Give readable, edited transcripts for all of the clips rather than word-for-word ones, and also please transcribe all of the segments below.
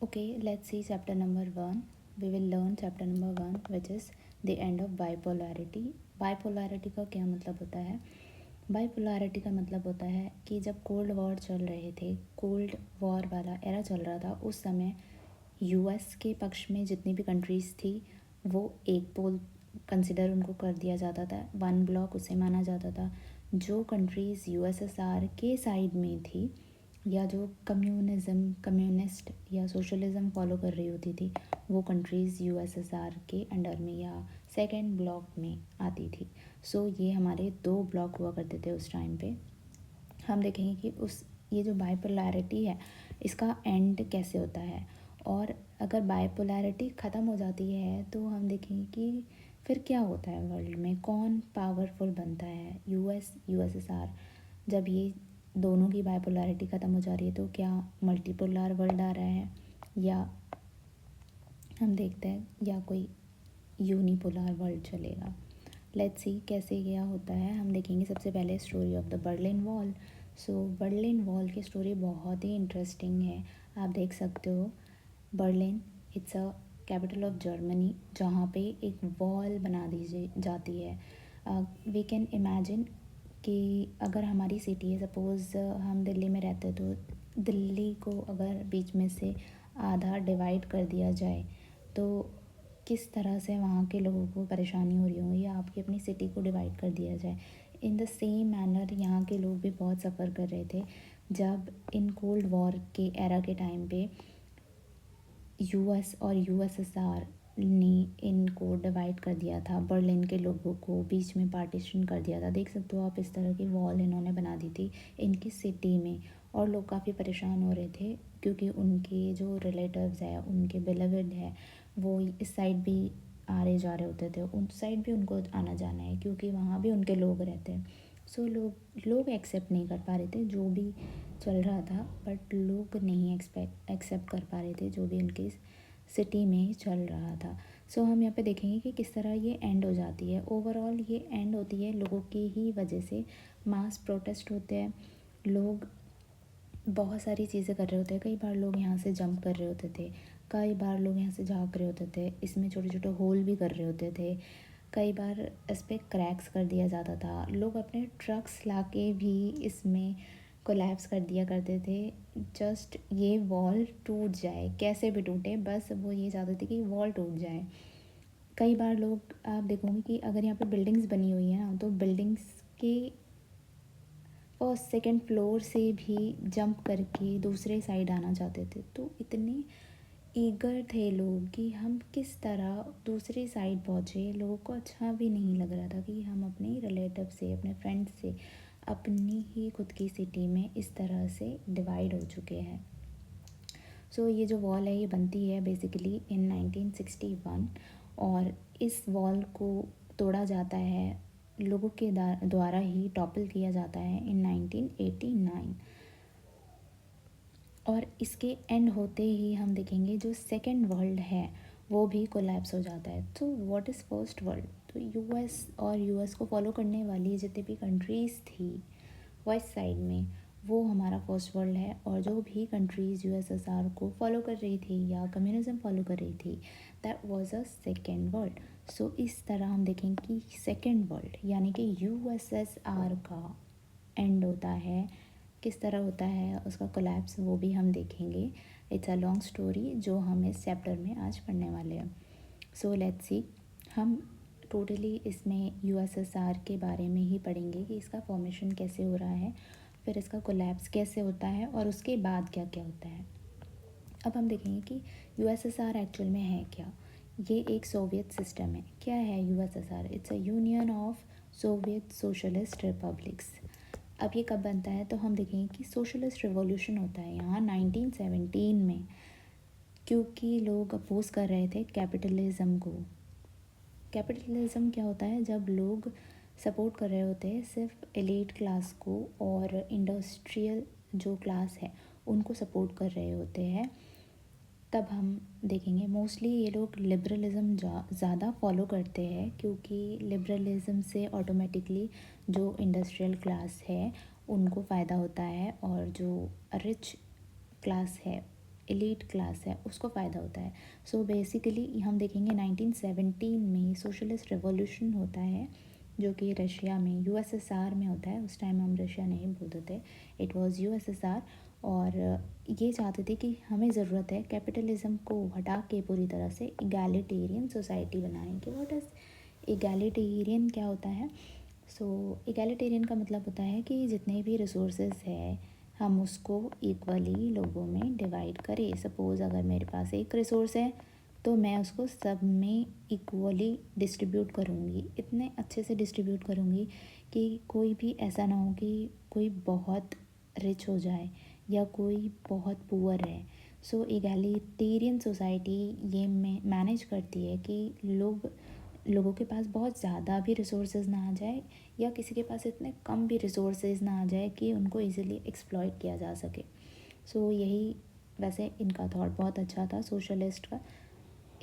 Okay, let's see chapter number 1. We will learn chapter number 1, which is the end of bipolarity. Bipolarity का क्या मतलब होता है? Bipolarity का मतलब होता है कि जब कोल्ड वॉर चल रहे थे, कोल्ड वॉर वाला एरा चल रहा था, उस समय यूएस के पक्ष में जितनी भी कंट्रीज़ थी वो एक पोल कंसिडर उनको कर दिया जाता था, वन ब्लॉक उसे माना जाता था। जो कंट्रीज़ यूएसएसआर के साइड में थी या जो कम्युनिस्ट या सोशलिज़म फॉलो कर रही होती थी, वो कंट्रीज़ यूएसएसआर के अंडर में या सेकेंड ब्लॉक में आती थी। सो ये हमारे दो ब्लॉक हुआ करते थे उस टाइम पे। हम देखेंगे कि ये जो बाइपोलैरिटी है इसका एंड कैसे होता है, और अगर बाइपोलैरिटी ख़त्म हो जाती है तो हम देखेंगे कि फिर क्या होता है वर्ल्ड में, कौन पावरफुल बनता है, यूएसएसआर। जब ये दोनों की बाइपोलैरिटी ख़त्म हो जा रही है तो क्या मल्टीपोलर वर्ल्ड आ रहा है, या हम देखते हैं या कोई यूनिपोलर वर्ल्ड चलेगा। लेट्स सी कैसे क्या होता है। हम देखेंगे सबसे पहले story of the Berlin wall. So Berlin wall की स्टोरी बहुत ही इंटरेस्टिंग है। आप देख सकते हो Berlin it's a capital of Germany, जहाँ पे एक वॉल बना दी जाती है। वी कैन इमेजिन कि अगर हमारी सिटी है, सपोज़ हम दिल्ली में रहते हैं, तो दिल्ली को अगर बीच में से आधा डिवाइड कर दिया जाए तो किस तरह से वहाँ के लोगों को परेशानी हो रही होगी, या आपकी अपनी सिटी को डिवाइड कर दिया जाए। इन द सेम मैनर यहाँ के लोग भी बहुत सफ़र कर रहे थे जब इन कोल्ड वॉर के एरा के टाइम पे यूएस और यूएसएसआर ने इनको डिवाइड कर दिया था, बर्लिन के लोगों को बीच में पार्टीशन कर दिया था। देख सकते हो आप, इस तरह की वॉल इन्होंने बना दी थी इनकी सिटी में, और लोग काफ़ी परेशान हो रहे थे क्योंकि उनके जो रिलेटिव्स है, उनके बिलवेड है, वो इस साइड भी आ रहे जा रहे होते थे, उस साइड भी उनको आना जाना है क्योंकि वहाँ भी उनके लोग रहते हैं। सो लोग एक्सेप्ट नहीं कर पा रहे थे जो भी चल रहा था, बट लोग नहीं एक्सेप्ट कर पा रहे थे जो भी उनकी सिटी में चल रहा था। सो हम यहाँ पे देखेंगे कि किस तरह ये एंड हो जाती है। ओवरऑल ये एंड होती है लोगों की ही वजह से। मास प्रोटेस्ट होते हैं, लोग बहुत सारी चीज़ें कर रहे होते हैं। कई बार लोग यहाँ से जंप कर रहे होते थे, कई बार लोग यहाँ से झाँक रहे होते थे, इसमें छोटे छोटे होल भी कर रहे होते थे, कई बार इस पर क्रैक्स कर दिया जाता था। लोग अपने ट्रक्स लाके भी इसमें कोलैप्स कर दिया करते थे, जस्ट ये वॉल टूट जाए, कैसे भी टूटे, बस वो ये चाहते थे कि वॉल टूट जाए। कई बार लोग, आप देखोगे कि अगर यहाँ पे बिल्डिंग्स बनी हुई है ना, तो बिल्डिंग्स के फर्स्ट सेकंड फ्लोर से भी जंप करके दूसरे साइड आना चाहते थे। तो इतने ईगर थे लोग कि हम किस तरह दूसरी साइड पहुँचे। लोगों को अच्छा भी नहीं लग रहा था कि हम अपने रिलेटिव से, अपने फ्रेंड से, अपनी ही खुद की सिटी में इस तरह से डिवाइड हो चुके हैं। सो ये जो वॉल है ये बनती है बेसिकली इन 1961, और इस वॉल को तोड़ा जाता है, लोगों के द्वारा ही टॉपल किया जाता है इन 1989। और इसके एंड होते ही हम देखेंगे जो सेकेंड वर्ल्ड है वो भी कोलैप्स हो जाता है। तो व्हाट इज़ फर्स्ट वर्ल्ड? तो यूएस और यूएस को फॉलो करने वाली जितनी भी कंट्रीज़ थी वेस्ट साइड में, वो हमारा फर्स्ट वर्ल्ड है। और जो भी कंट्रीज़ यूएसएसआर को फॉलो कर रही थी या कम्युनिज्म फॉलो कर रही थी, that was a second world. So इस तरह हम देखेंगे कि सेकेंड वर्ल्ड यानी कि यूएसएसआर का एंड होता है, किस तरह होता है उसका कोलैप्स, वो भी हम देखेंगे। इट्स अ लॉन्ग स्टोरी जो हम इस चैप्टर में आज पढ़ने वाले हैं। सो लेट्स सी, हम टोटली इसमें यूएसएसआर के बारे में ही पढ़ेंगे कि इसका फॉर्मेशन कैसे हो रहा है, फिर इसका कोलैप्स कैसे होता है, और उसके बाद क्या क्या होता है। अब हम देखेंगे कि यूएसएसआर एक्चुअल में है क्या। ये एक सोवियत सिस्टम है। क्या है USSR? It's a union of Soviet socialist republics. अब ये कब बनता है? तो हम देखेंगे कि सोशलिस्ट रिवॉल्यूशन होता है यहाँ 1917 में, क्योंकि लोग अपोज कर रहे थे कैपिटलिज्म को। कैपिटलिज्म क्या होता है? जब लोग सपोर्ट कर रहे होते हैं सिर्फ एलीट क्लास को, और इंडस्ट्रियल जो क्लास है उनको सपोर्ट कर रहे होते हैं, तब हम देखेंगे मोस्टली ये लोग लिबरलिज़म ज़्यादा फॉलो करते हैं, क्योंकि लिबरलिज़म से ऑटोमेटिकली जो इंडस्ट्रियल क्लास है उनको फ़ायदा होता है, और जो रिच क्लास है एलीट क्लास है उसको फ़ायदा होता है। सो बेसिकली हम देखेंगे 1917 में सोशलिस्ट रेवोल्यूशन होता है जो कि रशिया में यूएसएसआर में होता है। उस टाइम हम रशिया नहीं बोलते थे, इट वाज यूएसएसआर। और ये चाहते थे कि हमें ज़रूरत है कैपिटलिज्म को हटा के पूरी तरह से इगैलिटेरियन सोसाइटी बनाएं। कि व्हाट इज़ इगैलिटेरियन, क्या होता है? सो इगैलिटेरियन का मतलब होता है कि जितने भी रिसोर्सेज है हम उसको इक्वली लोगों में डिवाइड करें। सपोज़ अगर मेरे पास एक रिसोर्स है तो मैं उसको सब में इक्वली डिस्ट्रीब्यूट करूँगी, इतने अच्छे से डिस्ट्रीब्यूट करूँगी कि कोई भी ऐसा ना हो कि कोई बहुत रिच हो जाए या कोई बहुत पुअर है। सो इगैलिटेरियन सोसाइटी ये मैनेज करती है कि लोगों के पास बहुत ज़्यादा भी रिसोर्सेज ना आ जाए या किसी के पास इतने कम भी रिसोर्सेज ना आ जाए कि उनको इजीली एक्सप्लॉइट किया जा सके। सो यही, वैसे इनका थॉट बहुत अच्छा था सोशलिस्ट का।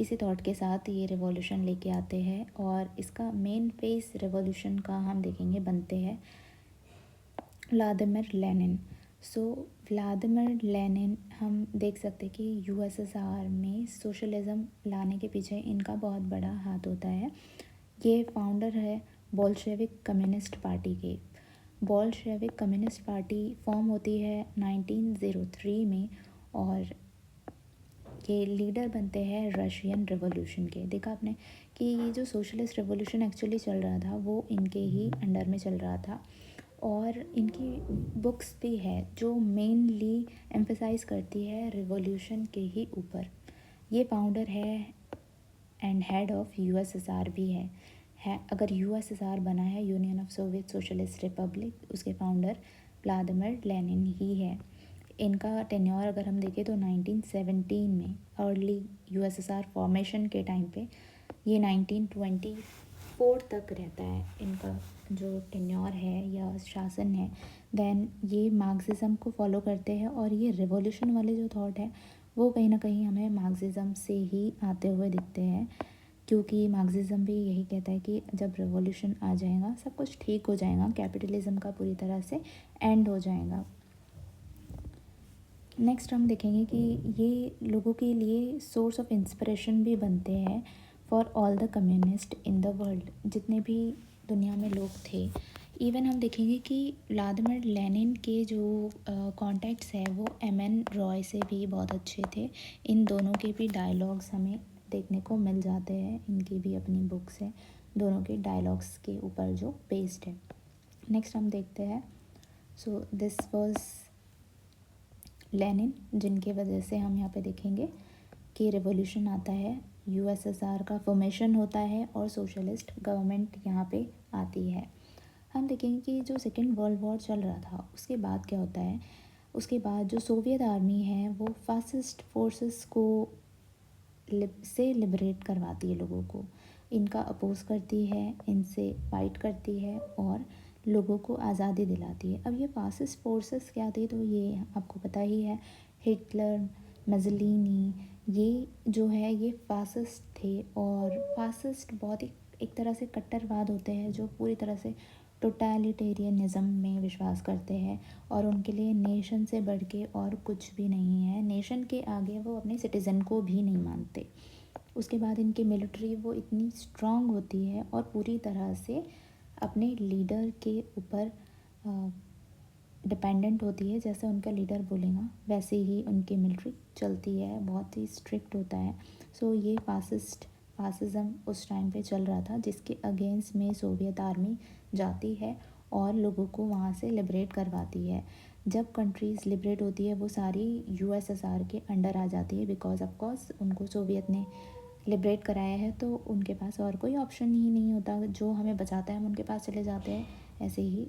इसी थॉट के साथ ये रिवॉल्यूशन लेके आते हैं और इसका मेन फेस रिवॉल्यूशन का हम देखेंगे बनते हैं व्लादिमिर लेनिन। सो व्लादिमिर लेनिन हम देख सकते हैं कि यूएसएसआर में सोशलिज्म लाने के पीछे इनका बहुत बड़ा हाथ होता है। ये फाउंडर है बोल्शेविक कम्युनिस्ट पार्टी के। बोल्शेविक कम्युनिस्ट पार्टी फॉर्म होती है 1903 में और ये लीडर बनते हैं रशियन रिवॉल्यूशन के। देखा आपने कि ये जो सोशलिस्ट रिवॉल्यूशन एक्चुअली चल रहा था वो इनके ही अंडर में चल रहा था। और इनकी बुक्स भी है जो मेनली एम्फेसाइज करती है रिवॉल्यूशन के ही ऊपर। ये फाउंडर है एंड हेड ऑफ यूएसएसआर भी है। अगर यूएसएसआर बना है union of Soviet socialist Republic, उसके फाउंडर व्लादिमिर लेनिन ही है। इनका टेन्योर अगर हम देखें तो 1917 में अर्ली यूएसएसआर फॉर्मेशन के टाइम पे ये 1924 तक रहता है इनका जो टेन्योर है या शासन है। देन ये मार्क्सिज्म को फॉलो करते हैं और ये रिवॉल्यूशन वाले जो थॉट है वो कहीं ना कहीं हमें मार्क्सिज्म से ही आते हुए दिखते हैं, क्योंकि मार्क्सिज्म भी यही कहता है कि जब रिवॉल्यूशन आ जाएगा सब कुछ ठीक हो जाएगा, कैपिटलिज्म का पूरी तरह से एंड हो जाएगा। नेक्स्ट हम देखेंगे कि ये लोगों के लिए सोर्स ऑफ इंस्पिरेशन भी बनते हैं for all the communist in the world, जितने भी दुनिया में लोग थे। इवन हम देखेंगे कि व्लादिमिर लेनिन के जो कॉन्टैक्ट्स हैं वो एम.एन. रॉय से भी बहुत अच्छे थे। इन दोनों के भी डायलॉग्स हमें देखने को मिल जाते हैं, इनकी भी अपनी बुक्स हैं दोनों के डायलॉग्स के ऊपर जो बेस्ड है। नेक्स्ट हम देखते हैं, सो दिस वाज लेनिन, जिनके वजह से हम यहाँ पे देखेंगे कि रिवॉल्यूशन आता है, यूएसएसआर का फॉर्मेशन होता है और सोशलिस्ट गवर्नमेंट यहाँ पे आती है। हम देखेंगे कि जो सेकेंड वर्ल्ड वॉर चल रहा था उसके बाद क्या होता है। उसके बाद जो सोवियत आर्मी है वो फासिस्ट फोर्सेस को से लिबरेट करवाती है लोगों को, इनका अपोज करती है, इनसे फाइट करती है और लोगों को आज़ादी दिलाती है। अब ये फासिस्ट फोर्सेस क्या थे तो ये आपको पता ही है, हिटलर, मजलिनी, ये जो है ये फासिस्ट थे। और फासिस्ट बहुत ही एक तरह से कट्टरवाद होते हैं जो पूरी तरह से टोटलिटेरियनिज्म में विश्वास करते हैं और उनके लिए नेशन से बढ़ के और कुछ भी नहीं है। नेशन के आगे वो अपने सिटीज़न को भी नहीं मानते। उसके बाद इनकी मिलिट्री वो इतनी स्ट्रांग होती है और पूरी तरह से अपने लीडर के ऊपर डिपेंडेंट होती है। जैसे उनका लीडर बोलेगा वैसे ही उनकी मिलिट्री चलती है, बहुत ही स्ट्रिक्ट होता है। सो ये फासिज्म उस टाइम पे चल रहा था जिसके अगेंस्ट में सोवियत आर्मी जाती है और लोगों को वहाँ से लिबरेट करवाती है। जब कंट्रीज़ लिबरेट होती है वो सारी यूएसएसआर के अंडर आ जाती है, बिकॉज ऑफ कोर्स उनको सोवियत ने लिबरेट कराया है तो उनके पास और कोई ऑप्शन ही नहीं होता, जो हमें बचाता है हम उनके पास चले जाते हैं। ऐसे ही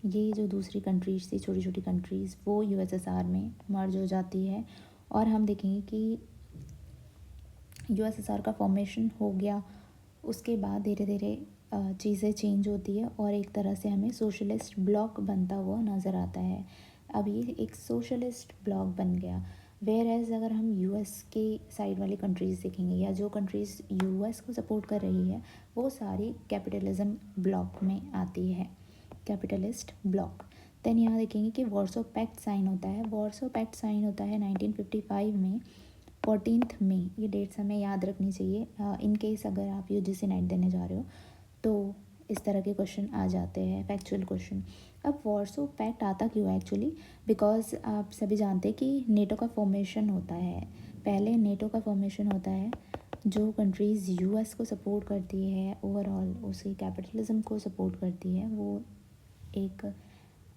ये जो दूसरी कंट्रीज़ थी, छोटी छोटी कंट्रीज़, वो यूएसएसआर में मर्ज हो जाती है। और हम देखेंगे कि यूएसएसआर का फॉर्मेशन हो गया, उसके बाद धीरे धीरे चीज़ें चेंज होती है और एक तरह से हमें सोशलिस्ट ब्लॉक बनता हुआ नज़र आता है। अब ये एक सोशलिस्ट ब्लॉक बन गया। वेयर एज अगर हम यूएस के साइड वाली कंट्रीज़ देखेंगे या जो कंट्रीज़ यूएस को सपोर्ट कर रही है वो सारी कैपिटलिज्म ब्लॉक में आती है, कैपिटलिस्ट ब्लॉक। देन यहाँ देखेंगे कि वॉर्सो पैक्ट साइन होता है। वॉर्सो पैक्ट साइन होता है 1955 में 14 मई। ये डेट्स हमें याद रखनी चाहिए इन केस अगर आप यूजीसी नेट देने जा रहे हो तो इस तरह के क्वेश्चन आ जाते हैं, फैक्चुअल क्वेश्चन। अब वॉर्सो पैक्ट आता क्यों है एक्चुअली, बिकॉज आप सभी जानते हैं कि नेटो का फॉर्मेशन होता है। पहले नेटो का फॉर्मेशन होता है, जो कंट्रीज़ यूएस को सपोर्ट करती है, ओवरऑल उसकी कैपिटलिज्म को सपोर्ट करती है, वो एक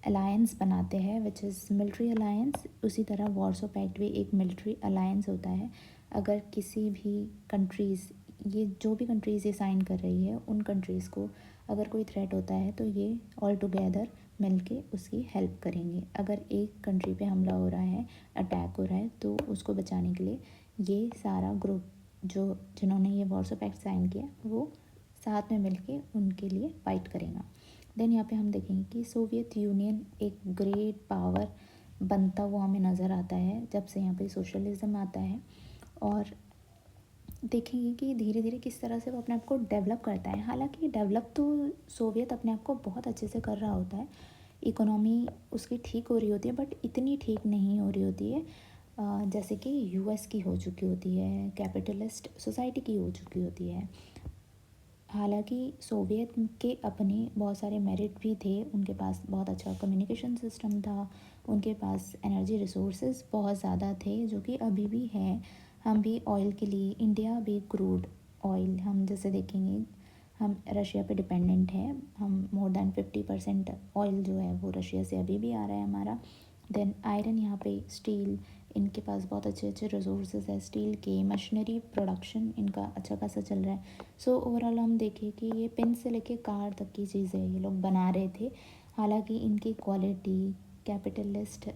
अलायंस बनाते हैं विच इज़ मिलिट्री अलायंस। उसी तरह वॉर्सो पैक्ट भी एक मिलिट्री अलायंस होता है। अगर किसी भी कंट्रीज़, ये जो भी कंट्रीज़ ये साइन कर रही है, उन कंट्रीज़ को अगर कोई थ्रेट होता है तो ये ऑल टुगेदर मिलके उसकी हेल्प करेंगे। अगर एक कंट्री पे हमला हो रहा है, अटैक हो रहा है, तो उसको बचाने के लिए ये सारा ग्रुप जिन्होंने ये वॉर्सो पैक्ट साइन किया वो साथ में मिलके उनके लिए फाइट करेगा। देन यहाँ पे हम देखेंगे कि सोवियत यूनियन एक ग्रेट पावर बनता हुआ हमें नज़र आता है जब से यहाँ पे सोशलिज्म आता है। और देखेंगे कि धीरे धीरे किस तरह से वो अपने आप को डेवलप करता है। हालांकि डेवलप तो सोवियत अपने आप को बहुत अच्छे से कर रहा होता है, इकोनॉमी उसकी ठीक हो रही होती है, बट इतनी ठीक नहीं हो रही होती है जैसे कि यूएस की हो चुकी होती है, कैपिटलिस्ट सोसाइटी की हो चुकी होती है। हालांकि सोवियत के अपने बहुत सारे मेरिट भी थे, उनके पास बहुत अच्छा कम्युनिकेशन सिस्टम था, उनके पास एनर्जी रिसोर्सेज बहुत ज़्यादा थे जो कि अभी भी है। हम भी ऑयल के लिए, इंडिया भी क्रूड ऑयल, हम जैसे देखेंगे हम रशिया पे डिपेंडेंट है, हम मोर देन 50% ऑयल जो है वो रशिया से अभी भी आ रहा है हमारा। देन आयरन, यहाँ पे स्टील, इनके पास बहुत अच्छे अच्छे रिसोर्सेज है स्टील के। मशीनरी प्रोडक्शन इनका अच्छा खासा चल रहा है। सो ओवरऑल हम देखें कि ये पेन से लेके कार तक की चीज़ें ये लोग बना रहे थे। हालांकि इनकी क्वालिटी कैपिटलिस्ट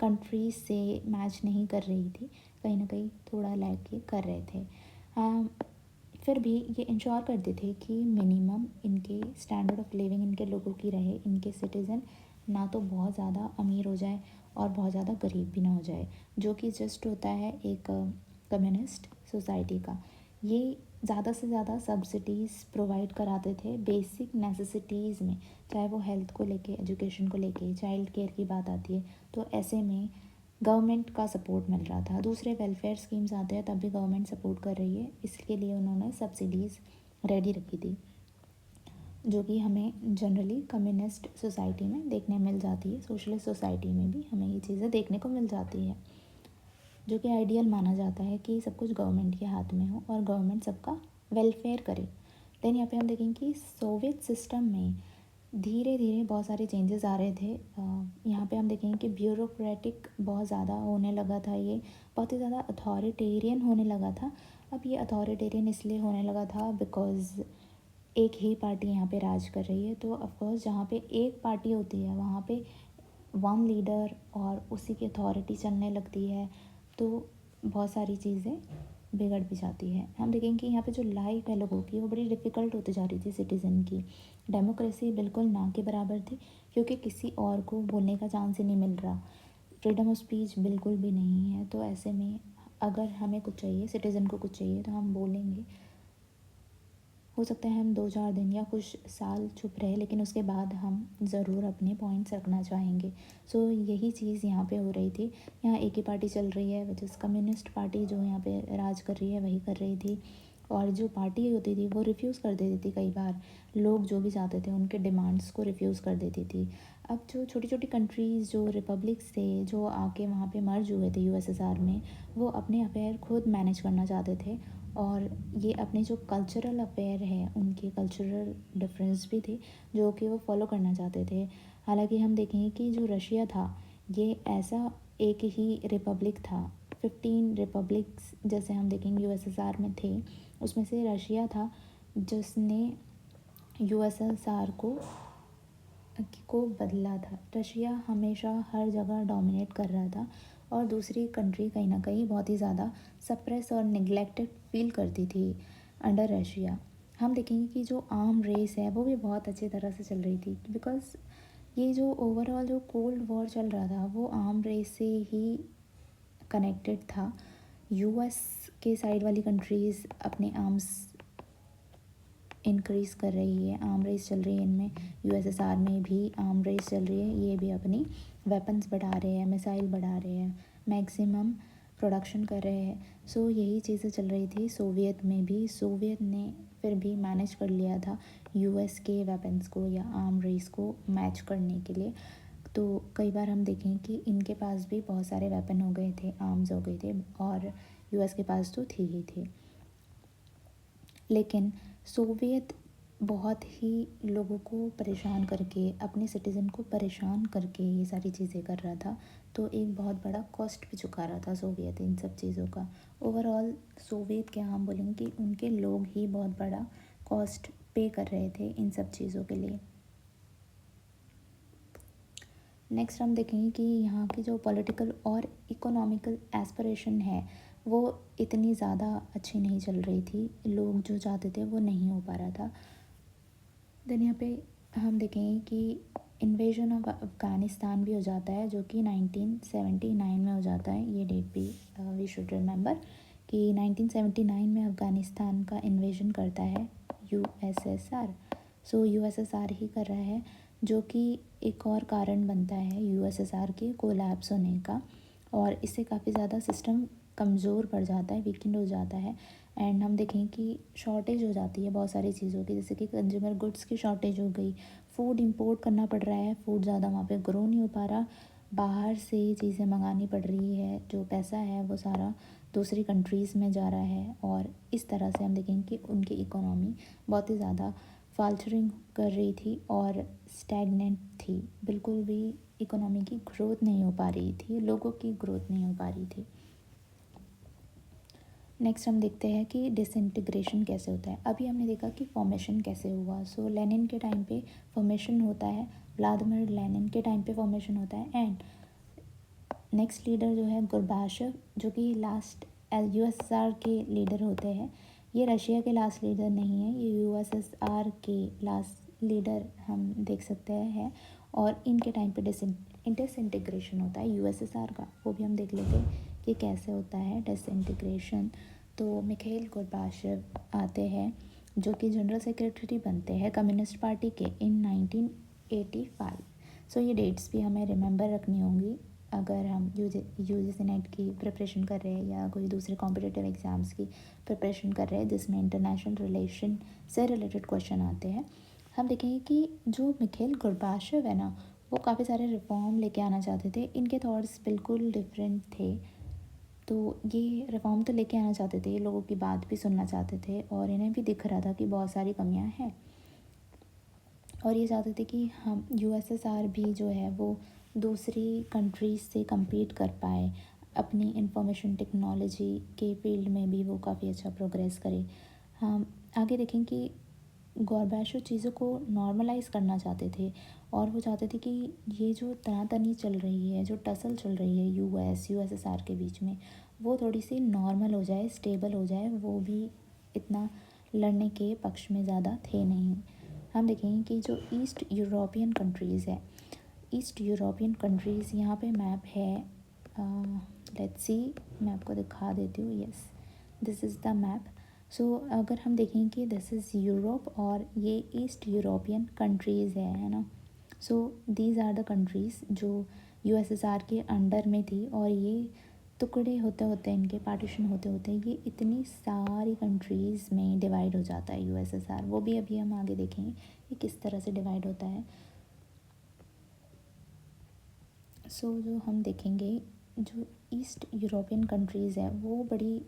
कंट्रीज से मैच नहीं कर रही थी, कहीं ना कहीं थोड़ा लैग के कर रहे थे। फिर भी ये इंश्योर करते थे कि मिनिमम इनके स्टैंडर्ड ऑफ लिविंग इनके लोगों की रहे, इनके सिटीज़न ना तो बहुत ज़्यादा अमीर हो जाए और बहुत ज़्यादा गरीब भी ना हो जाए, जो कि जस्ट होता है एक कम्युनिस्ट सोसाइटी का। ये ज़्यादा से ज़्यादा सब्सिडीज़ प्रोवाइड कराते थे बेसिक नेसेसिटीज़ में, चाहे वो हेल्थ को लेके, एजुकेशन को लेके, चाइल्ड केयर की बात आती है तो ऐसे में गवर्नमेंट का सपोर्ट मिल रहा था। दूसरे वेलफेयर स्कीम्स आते हैं तब भी गवर्नमेंट सपोर्ट कर रही है, इसके लिए उन्होंने सब्सिडीज़ रेडी रखी थी, जो कि हमें जनरली कम्युनिस्ट सोसाइटी में देखने मिल जाती है। सोशलिस्ट सोसाइटी में भी हमें ये चीज़ें देखने को मिल जाती है, जो कि आइडियल माना जाता है कि सब कुछ गवर्नमेंट के हाथ में हो और गवर्नमेंट सबका वेलफेयर करे। देन यहाँ पे हम देखेंगे कि सोवियत सिस्टम में धीरे धीरे बहुत सारे चेंजेस आ रहे थे। यहाँ पे हम देखेंगे कि ब्यूरोक्रेटिक बहुत ज़्यादा होने लगा था, ये बहुत ही ज़्यादा अथॉरिटेरियन होने लगा था। अब ये अथॉरिटेरियन इसलिए होने लगा था बिकॉज़ एक ही पार्टी यहाँ पे राज कर रही है, तो ऑफकोर्स जहाँ पे एक पार्टी होती है वहाँ पे वन लीडर और उसी की अथॉरिटी चलने लगती है, तो बहुत सारी चीज़ें बिगड़ भी जाती है। हम देखेंगे कि यहाँ पे जो लाइफ है लोगों की वो बड़ी डिफ़िकल्ट होती जा रही थी सिटीज़न की। डेमोक्रेसी बिल्कुल ना के बराबर थी, क्योंकि किसी और को बोलने का चांस ही नहीं मिल रहा, फ्रीडम ऑफ स्पीच बिल्कुल भी नहीं है। तो ऐसे में अगर हमें कुछ चाहिए, सिटीज़न को कुछ चाहिए, तो हम बोलेंगे। हो सकता है हम 2-4 दिन या कुछ साल चुप रहे, लेकिन उसके बाद हम ज़रूर अपने पॉइंट्स रखना चाहेंगे। सो यही चीज़ यहाँ पे हो रही थी। यहाँ एक ही पार्टी चल रही है विच इज़ कम्युनिस्ट पार्टी, जो यहाँ पे राज कर रही है वही कर रही थी। और जो पार्टी होती थी वो रिफ्यूज़ कर देती थी, कई बार लोग जो भी चाहते थे उनके डिमांड्स को रिफ्यूज़ कर देती थी। अब जो छोटी छोटी कंट्रीज़, जो रिपब्लिक्स थे, जो आके वहाँ पे मर्ज हुए थे यूएसएसआर में, वो अपने अफेयर खुद मैनेज करना चाहते थे। और ये अपने जो कल्चरल अफेयर है, उनके कल्चरल डिफरेंस भी थे जो कि वो फॉलो करना चाहते थे। हालांकि हम देखेंगे कि जो रशिया था ये ऐसा एक ही रिपब्लिक था, 15 रिपब्लिक्स जैसे हम देखेंगे यूएसएसआर में थे, उसमें से रशिया था जिसने यूएसएसआर को बदला था। रशिया हमेशा हर जगह डोमिनेट कर रहा था और दूसरी कंट्री कहीं ना कहीं बहुत ही ज़्यादा सप्रेस और निगलेक्टेड फील करती थी अंडर रशिया। हम देखेंगे कि जो आर्म रेस है वो भी बहुत अच्छी तरह से चल रही थी, बिकॉज़ ये जो ओवरऑल जो कोल्ड वॉर चल रहा था वो आर्म रेस से ही कनेक्टेड था। यूएस के साइड वाली कंट्रीज़ अपने आर्म्स इंक्रीज़ कर रही है, आर्म रेस चल रही है इनमें। यूएसएसआर में भी आर्म रेस चल रही है, ये भी अपनी वेपन्स बढ़ा रहे हैं, मिसाइल बढ़ा रहे हैं, मैक्सिमम प्रोडक्शन कर रहे हैं। सो यही चीज़ें चल रही थी सोवियत में भी। सोवियत ने फिर भी मैनेज कर लिया था यूएस के वेपन्स को या आर्म रेस को मैच करने के लिए। तो कई बार हम देखें कि इनके पास भी बहुत सारे वेपन हो गए थे, आर्म्स हो गए थे, और यूएस के पास तो थी ही थी। लेकिन सोवियत बहुत ही लोगों को परेशान करके, अपने सिटीज़न को परेशान करके ये सारी चीज़ें कर रहा था। तो एक बहुत बड़ा कॉस्ट भी चुका रहा था सोवियत इन सब चीज़ों का। ओवरऑल सोवियत क्या हम बोलेंगे कि उनके लोग ही बहुत बड़ा कॉस्ट पे कर रहे थे इन सब चीज़ों के लिए। नेक्स्ट हम देखेंगे कि यहाँ की जो पॉलिटिकल और इकोनॉमिकल एस्पिरेशन है वो इतनी ज़्यादा अच्छी नहीं चल रही थी। लोग जो चाहते थे वो नहीं हो पा रहा था। देन यहाँ पे हम देखेंगे कि इन्वेजन ऑफ अफ़गानिस्तान भी हो जाता है, जो कि 1979 में हो जाता है। ये डेट भी वी शुड रिमेंबर कि 1979 में अफ़गानिस्तान का इन्वेजन करता है यूएसएसआर। सो यूएसएसआर ही कर रहा है, जो कि एक और कारण बनता है यूएसएसआर के कोलैप्स होने का, और इससे काफ़ी ज़्यादा सिस्टम कमज़ोर पड़ जाता है, वीकेंड हो जाता है। एंड हम देखें कि शॉर्टेज हो जाती है बहुत सारी चीज़ों की, जैसे कि कंज्यूमर गुड्स की शॉर्टेज हो गई, फूड इंपोर्ट करना पड़ रहा है, फूड ज़्यादा वहाँ पे ग्रो नहीं हो पा रहा, बाहर से चीज़ें मंगानी पड़ रही है, जो पैसा है वो सारा दूसरी कंट्रीज़ में जा रहा है। और इस तरह से हम देखेंगे कि उनकी इकोनॉमी बहुत ही ज़्यादा फाल्टरिंग कर रही थी और स्टैगनेंट थी, बिल्कुल भी इकोनॉमी की ग्रोथ नहीं हो पा रही थी, लोगों की ग्रोथ नहीं हो पा रही थी। नेक्स्ट हम देखते हैं कि डिसइंटीग्रेशन कैसे होता है। अभी हमने देखा कि फॉर्मेशन कैसे हुआ। सो लेनिन के टाइम पे फॉर्मेशन होता है, व्लादिमीर लेनिन के टाइम पे फॉर्मेशन होता है। एंड नेक्स्ट लीडर जो है गोर्बाचेव, जो कि लास्ट यूएसएसआर के लीडर होते हैं। ये रशिया के लास्ट लीडर नहीं है, ये यूएसएसआर के लास्ट लीडर हम देख सकते हैं। और इनके टाइम पे डिसइंटीग्रेशन होता है यूएसएसआर का, वो भी हम देख लेते हैं कि कैसे होता है डिसइंटीग्रेशन। तो मिखाइल गोर्बाचेव आते हैं, जो कि जनरल सेक्रेटरी बनते हैं कम्युनिस्ट पार्टी के इन 1985। सो ये डेट्स भी हमें रिमेंबर रखनी होंगी अगर हम यूजीसी नेट की प्रिपरेशन कर रहे हैं या कोई दूसरे कॉम्पिटिटिव एग्ज़ाम्स की प्रिपरेशन कर रहे हैं जिसमें इंटरनेशनल रिलेशन से रिलेटेड क्वेश्चन आते हैं। हम देखेंगे कि जो मिखाइल गोर्बाचेव है ना, वो काफ़ी सारे रिफॉर्म लेके आना चाहते थे। इनके थॉट्स बिल्कुल डिफरेंट थे। तो ये रिफॉर्म तो लेके आना चाहते थे, लोगों की बात भी सुनना चाहते थे, और इन्हें भी दिख रहा था कि बहुत सारी कमियां हैं। और ये चाहते थे कि हम यूएसएसआर भी जो है वो दूसरी कंट्रीज से compete कर पाए, अपनी इंफॉर्मेशन टेक्नोलॉजी के फील्ड में भी वो काफ़ी अच्छा प्रोग्रेस करे। हम आगे देखें कि गोर्बाचेव चीज़ों को नॉर्मलाइज़ करना चाहते थे, और वो चाहते थे कि ये जो तनातनी चल रही है, जो टसल चल रही है यूएसएसआर के बीच में, वो थोड़ी सी नॉर्मल हो जाए, स्टेबल हो जाए। वो भी इतना लड़ने के पक्ष में ज़्यादा थे नहीं। हम देखेंगे कि जो ईस्ट यूरोपियन कंट्रीज़ है, ईस्ट यूरोपियन कंट्रीज़ यहाँ पे मैप है। लेट्स सी, मैं आपको दिखा देती हूँ। Yes, this is the map. So अगर हम देखें कि दिस इज़ यूरोप और ये ईस्ट यूरोपियन कंट्रीज़ है ना। So these are the countries जो यूएसएसआर के अंडर में थी, और ये टुकड़े होते होते, इनके पार्टीशन होते होते ये इतनी सारी कंट्रीज़ में डिवाइड हो जाता है यूएसएसआर। वो भी अभी हम आगे देखेंगे कि किस तरह से डिवाइड होता है। सो जो हम देखेंगे, जो ईस्ट यूरोपियन कंट्रीज़ है वो बड़ी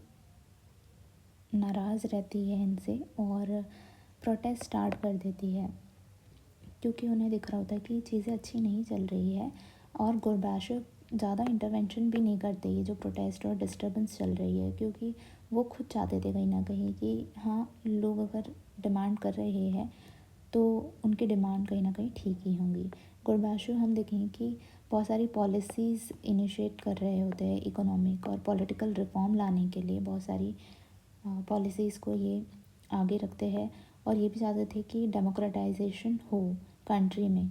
नाराज़ रहती है इनसे, और प्रोटेस्ट स्टार्ट कर देती है, क्योंकि उन्हें दिख रहा होता है कि चीज़ें अच्छी नहीं चल रही है। और गोर्बाचेव ज़्यादा इंटरवेंशन भी नहीं करते ये जो प्रोटेस्ट और डिस्टर्बेंस चल रही है, क्योंकि वो खुद चाहते थे कहीं ना कहीं कि हाँ, लोग अगर डिमांड कर रहे हैं तो उनकी डिमांड कहीं ना कहीं ठीक ही होंगी। गोर्बाचेव हम देखें कि बहुत सारी पॉलिसीज़ इनिशिएट कर रहे होते हैं इकोनॉमिक और पॉलिटिकल रिफॉर्म लाने के लिए। बहुत सारी पॉलिसीज़ को ये आगे रखते हैं, और ये भी चाहते थे कि डेमोक्रेटाइजेशन हो कंट्री में।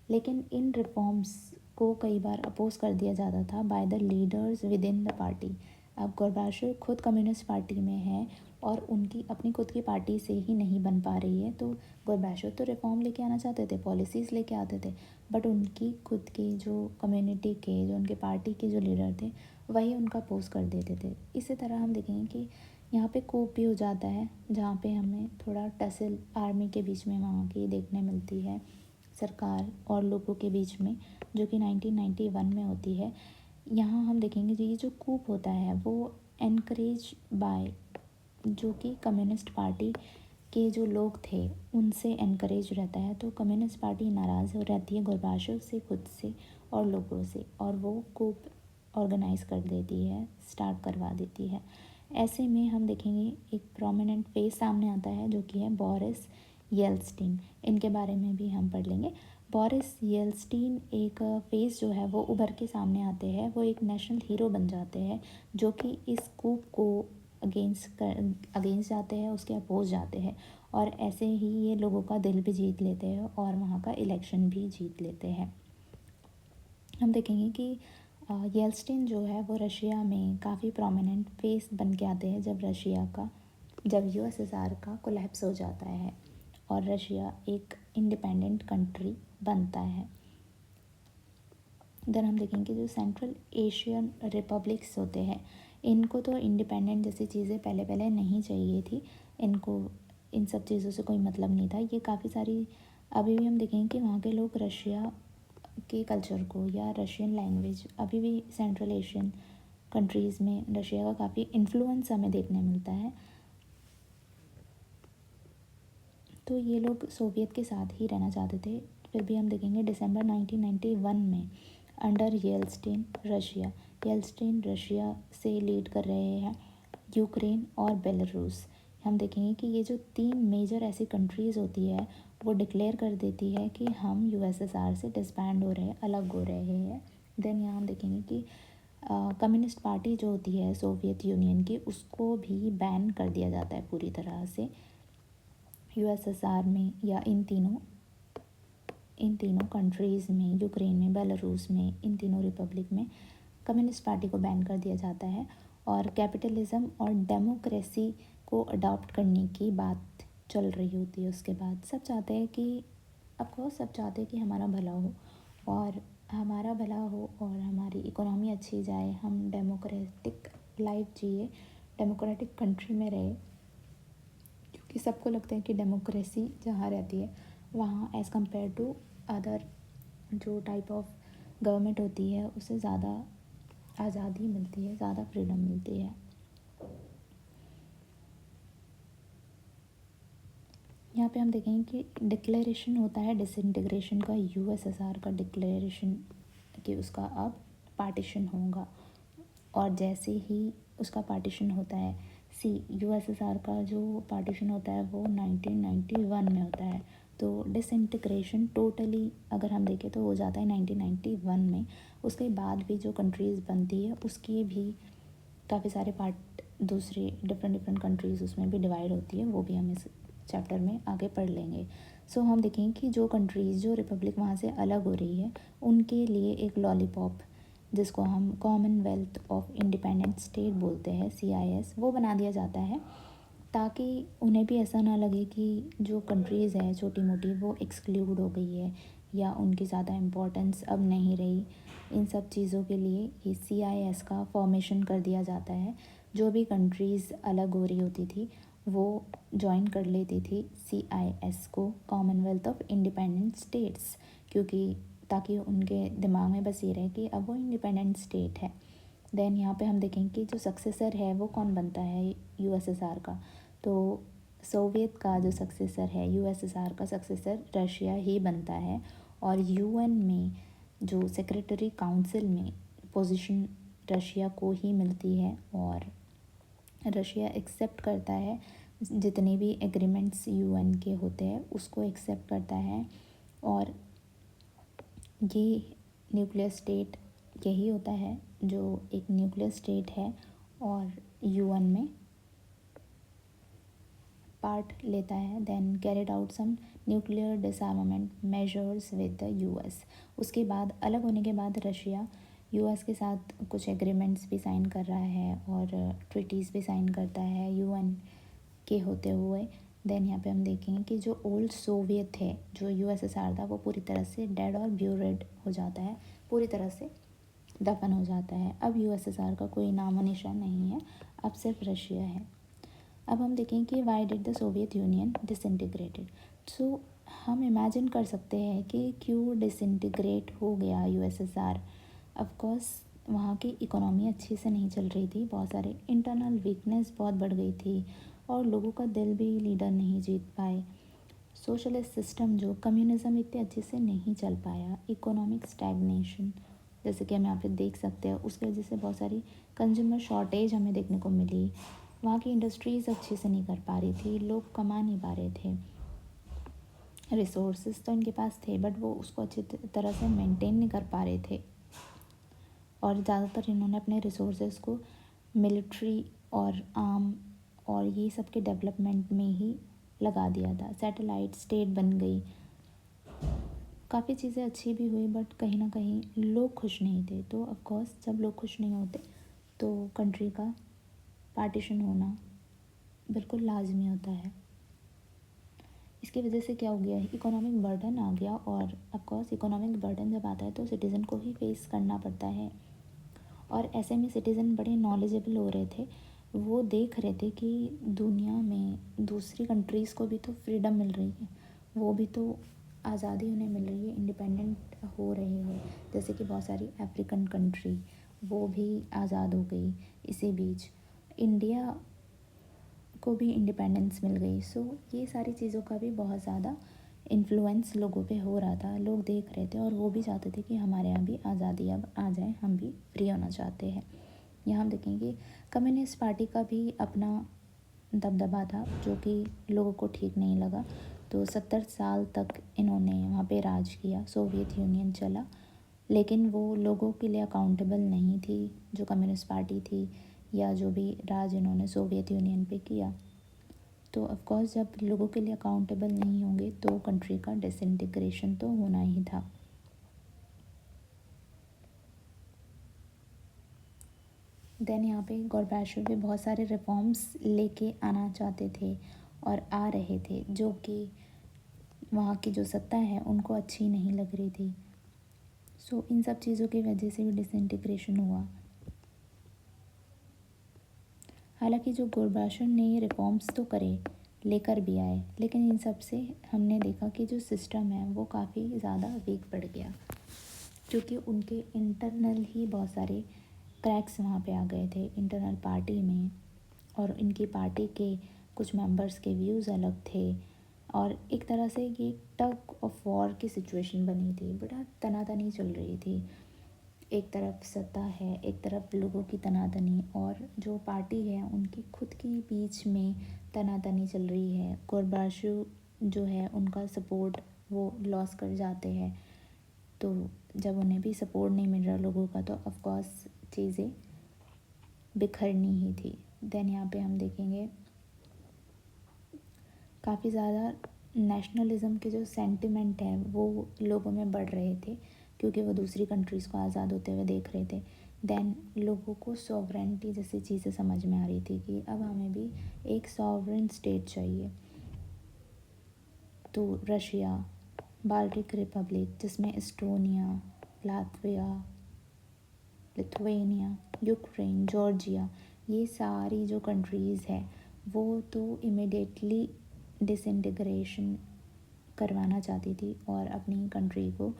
लेकिन इन रिफॉर्म्स को कई बार अपोज कर दिया जाता था by the leaders with in the party. अब गोर्बाचेव खुद कम्युनिस्ट पार्टी में है, और उनकी अपनी खुद की पार्टी से ही नहीं बन पा रही है। तो गोर्बाचोव तो रिफॉर्म लेके आना चाहते थे, पॉलिसीज़ लेके आते थे, बट उनकी खुद की जो कम्युनिटी के, जो उनके पार्टी के जो लीडर थे, वही उनका अपोज कर देते थे। इसी तरह हम देखेंगे कि यहाँ पे कूप भी हो जाता है, जहाँ पे हमें थोड़ा टसल आर्मी के बीच में वहाँ की देखने मिलती है, सरकार और लोगों के बीच में, जो कि 1991 में होती है। यहाँ हम देखेंगे ये जो कूप होता है वो एनकरेज बाय जो कि कम्युनिस्ट पार्टी के जो लोग थे उनसे एनकरेज रहता है। तो कम्युनिस्ट पार्टी नाराज़ हो रहती है गोर्बाचोव से, खुद से और लोगों से, और वो कूप ऑर्गेनाइज़ कर देती है, स्टार्ट करवा देती है। ऐसे में हम देखेंगे एक प्रोमिनेंट फेस सामने आता है जो कि है बोरिस येल्त्सिन। इनके बारे में भी हम पढ़ लेंगे। बोरिस येल्त्सिन एक फेस जो है वो उभर के सामने आते हैं, वो एक नेशनल हीरो बन जाते हैं, जो कि इस कूप को अगेंस्ट जाते हैं, उसके अपोज जाते हैं, और ऐसे ही ये लोगों का दिल भी जीत लेते हैं और वहाँ का इलेक्शन भी जीत लेते हैं। हम देखेंगे कि येल्त्सिन जो है वो रशिया में काफ़ी प्रोमिनेंट फेस बन के आते हैं जब यूएसएसआर का कोलैप्स हो जाता है और रशिया एक इंडिपेंडेंट कंट्री बनता है। देन हम देखेंगे जो सेंट्रल एशियन रिपब्लिक्स होते हैं, इनको तो इंडिपेंडेंट जैसी चीज़ें पहले पहले नहीं चाहिए थी, इनको इन सब चीज़ों से कोई मतलब नहीं था। ये काफ़ी सारी अभी भी हम देखेंगे कि वहाँ के लोग रशिया के कल्चर को या रशियन लैंग्वेज, अभी भी सेंट्रल एशियन कंट्रीज़ में रशिया का काफ़ी इन्फ्लुएंस हमें देखने मिलता है। तो ये लोग सोवियत के साथ ही रहना चाहते थे। फिर भी हम देखेंगे दिसंबर 1991 में अंडर येल्त्सिन रशिया से लीड कर रहे हैं यूक्रेन और बेलारूस। हम देखेंगे कि ये जो 3 मेजर ऐसी कंट्रीज़ होती है वो डिक्लेयर कर देती है कि हम यूएसएसआर से डिसबैंड हो रहे हैं, अलग हो रहे हैं। देन यहाँ हम देखेंगे कि कम्युनिस्ट पार्टी जो होती है सोवियत यूनियन की, उसको भी बैन कर दिया जाता है पूरी तरह से यूएसएसआर में, या इन तीनों कंट्रीज़ में, यूक्रेन में, बेलारूस में, इन तीनों रिपब्लिक में कम्युनिस्ट पार्टी को बैन कर दिया जाता है। और कैपिटलिज्म और डेमोक्रेसी को अडॉप्ट करने की बात चल रही होती है। उसके बाद सब चाहते हैं कि ऑफकोर्स सब चाहते हैं कि हमारा भला हो और हमारी इकोनॉमी अच्छी जाए, हम डेमोक्रेटिक लाइफ जिए, डेमोक्रेटिक कंट्री में रहे, क्योंकि सबको लगता है कि डेमोक्रेसी जहाँ रहती है वहाँ एज़ कम्पेयर टू अदर जो टाइप ऑफ गवर्नमेंट होती है उससे ज़्यादा आज़ादी मिलती है, ज़्यादा फ्रीडम मिलती है। यहाँ पे हम देखेंगे कि डिक्लेरेशन होता है डिसइंटीग्रेशन का, यूएसएसआर का डिक्लेरेशन कि उसका अब पार्टीशन होगा, और जैसे ही उसका पार्टीशन होता है, यूएसएसआर का जो पार्टीशन होता है वो 1991 में होता है। तो डिसइंटीग्रेशन टोटली अगर हम देखें तो हो जाता है 1991 में। उसके बाद भी जो कंट्रीज़ बनती है उसकी भी काफ़ी सारे पार्ट, दूसरी डिफरेंट कंट्रीज़ उसमें भी डिवाइड होती है, वो भी हम इस चैप्टर में आगे पढ़ लेंगे। सो हम देखेंगे कि जो कंट्रीज़, जो रिपब्लिक वहाँ से अलग हो रही है, उनके लिए एक लॉलीपॉप, जिसको हम कॉमनवेल्थ ऑफ इंडिपेंडेंट स्टेट बोलते हैं, CIS, वो बना दिया जाता है, ताकि उन्हें भी ऐसा ना लगे कि जो कंट्रीज़ है छोटी मोटी वो एक्सक्लूड हो गई है या उनकी ज़्यादा इम्पोर्टेंस अब नहीं रही। इन सब चीज़ों के लिए ये CIS का फॉर्मेशन कर दिया जाता है। जो भी कंट्रीज़ अलग हो रही होती थी वो ज्वाइन कर लेती थी CIS को, कॉमनवेल्थ ऑफ इंडिपेंडेंट स्टेट्स, क्योंकि ताकि उनके दिमाग में बस ये रहे कि अब वो इंडिपेंडेंट स्टेट है। देन यहाँ पे हम देखेंगे कि जो सक्सेसर है वो कौन बनता है यूएसएसआर का। तो सोवियत का जो सक्सेसर है, यूएसएसआर का सक्सेसर रशिया ही बनता है, और यूएन में जो सेक्रेटरी काउंसिल में पोजीशन रशिया को ही मिलती है, और रशिया एक्सेप्ट करता है जितने भी एग्रीमेंट्स यूएन के होते हैं उसको एक्सेप्ट करता है। और ये न्यूक्लियर स्टेट यही होता है जो एक न्यूक्लियर स्टेट है और यूएन में पार्ट लेता है। Then carried out some nuclear disarmament measures with the US. उसके बाद अलग होने के बाद रशिया यूएस के साथ कुछ एग्रीमेंट्स भी साइन कर रहा है और ट्रीटीज़ भी साइन करता है यूएन के होते हुए देन यहाँ पे हम देखेंगे कि जो ओल्ड सोवियत थे, जो यूएसएसआर था, वो पूरी तरह से डेड और ब्यूरेड हो जाता है, पूरी तरह से दफन हो जाता है। अब यूएसएसआर का कोई नामो निशान नहीं है, अब सिर्फ रशिया है। अब हम देखें कि why did the Soviet Union disintegrated. So हम इमेजिन कर सकते हैं कि क्यों डिसइंटीग्रेट हो गया यूएसएसआर। ऑफ कोर्स वहाँ की इकोनॉमी अच्छी से नहीं चल रही थी, बहुत सारे इंटरनल वीकनेस बहुत बढ़ गई थी और लोगों का दिल भी लीडर नहीं जीत पाए। सोशलिस्ट सिस्टम जो कम्युनिज्म इतने अच्छे से नहीं चल पाया, इकोनॉमिक स्टैग्नेशन जैसे कि हम यहाँ पे देख सकते हैं, उसकी वजह से बहुत सारी कंज्यूमर शॉर्टेज हमें देखने को मिली। वहाँ की इंडस्ट्रीज़ अच्छे से नहीं कर पा रही थी, लोग कमा नहीं पा रहे थे, रिसोर्सेज तो इनके पास थे बट वो उसको अच्छी तरह से मेंटेन नहीं कर पा रहे थे। और ज़्यादातर इन्होंने अपने रिसोर्सेज को मिलिट्री और आर्म और ये सब के डेवलपमेंट में ही लगा दिया था। सैटेलाइट स्टेट बन गई, काफ़ी चीज़ें अच्छी भी हुई बट कहीं ना कहीं लोग खुश नहीं थे। तो ऑफ कोर्स जब लोग खुश नहीं होते तो कंट्री का पार्टीशन होना बिल्कुल लाजमी होता है। इसकी वजह से क्या हो गया है, इकोनॉमिक बर्डन आ गया और ऑफ कोर्स इकोनॉमिक बर्डन जब आता है तो सिटीज़न को ही फेस करना पड़ता है। और ऐसे में सिटीज़न बड़े नॉलेजेबल हो रहे थे, वो देख रहे थे कि दुनिया में दूसरी कंट्रीज़ को भी तो फ्रीडम मिल रही है, वो भी तो आज़ादी उन्हें मिल रही है, इंडिपेंडेंट हो रहे हैं। जैसे कि बहुत सारी अफ्रीकन कंट्री वो भी आज़ाद हो गई, इसी बीच इंडिया को भी इंडिपेंडेंस मिल गई। सो ये सारी चीज़ों का भी बहुत ज़्यादा इन्फ्लुएंस लोगों पे हो रहा था, लोग देख रहे थे और वो भी चाहते थे कि हमारे यहाँ भी आज़ादी अब आ जाए, हम भी फ्री होना चाहते हैं। यहाँ हम देखेंगे कम्युनिस्ट पार्टी का भी अपना दबदबा था जो कि लोगों को ठीक नहीं लगा। तो 70 साल तक इन्होंने वहाँ पे राज किया, सोवियत यूनियन चला, लेकिन वो लोगों के लिए अकाउंटेबल नहीं थी, जो कम्युनिस्ट पार्टी थी या जो भी राज इन्होंने सोवियत यूनियन पे किया। तो ऑफ कोर्स जब लोगों के लिए अकाउंटेबल नहीं होंगे तो कंट्री का डिसइंटीग्रेशन तो होना ही था। देन यहाँ पे गोर्बाचेव भी बहुत सारे रिफॉर्म्स लेके आना चाहते थे और आ रहे थे, जो कि वहाँ की जो सत्ता है उनको अच्छी नहीं लग रही थी। सो इन सब चीज़ों की वजह से भी डिसइंटीग्रेशन हुआ। हालांकि जो गोर्बाचेव ने ये रिफॉर्म्स तो करे, लेकर भी आए, लेकिन इन सब से हमने देखा कि जो सिस्टम है वो काफ़ी ज़्यादा वीक पड़ गया, क्योंकि उनके इंटरनल ही बहुत सारे क्रैक्स वहाँ पे आ गए थे इंटरनल पार्टी में। और इनकी पार्टी के कुछ मेंबर्स के व्यूज़ अलग थे और एक तरह से ये टग ऑफ वॉर की सिचुएशन बनी थी, बड़ा तनातनी चल रही थी। एक तरफ सत्ता है, एक तरफ लोगों की तनातनी, और जो पार्टी है उनकी खुद की बीच में तनातनी चल रही है। गोर्बाचेव जो है उनका सपोर्ट वो लॉस कर जाते हैं, तो जब उन्हें भी सपोर्ट नहीं मिल रहा लोगों का तो ऑफ कोर्स चीज़ें बिखरनी ही थी। देन यहाँ पे हम देखेंगे काफ़ी ज़्यादा नेशनलिज़म के जो सेंटिमेंट है वो लोगों में बढ़ रहे थे, क्योंकि वो दूसरी कंट्रीज़ को आज़ाद होते हुए देख रहे थे। देन लोगों को सॉवरेंटी जैसी चीज़ें समझ में आ रही थी कि अब हमें भी एक सॉवरेन स्टेट चाहिए। तो रशिया, बाल्टिक रिपब्लिक जिसमें Estonia, Latvia, Lithuania, Ukraine, Georgia, ये सारी जो कंट्रीज़ है वो तो इमिडिएटली डिसइंटीग्रेशन करवाना चाहती थी और अपनी कंट्री को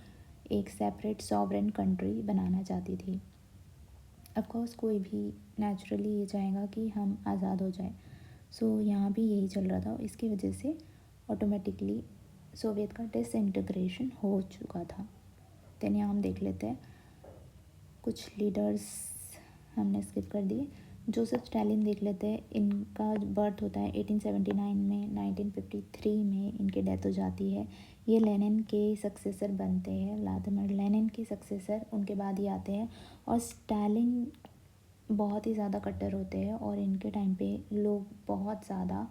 एक सेपरेट सॉवरेन कंट्री बनाना चाहती थी। ऑफ कोर्स कोई भी नेचुरली ये चाहेगा कि हम आज़ाद हो जाए। सो यहाँ भी यही चल रहा था, इसकी वजह से ऑटोमेटिकली सोवियत का डिसइंटीग्रेशन हो चुका था। देन यहाँ हम देख लेते हैं कुछ लीडर्स, हमने स्किप कर दिए। जोसेफ स्टालिन देख लेते हैं, इनका बर्थ होता है 1879 में, 1953 में इनकी डेथ हो जाती है। ये लेनिन के सक्सेसर बनते हैं, व्लादिमीर लेनिन के सक्सेसर उनके बाद ही आते हैं। और स्टालिन बहुत ही ज़्यादा कट्टर होते हैं और इनके टाइम पे लोग बहुत ज़्यादा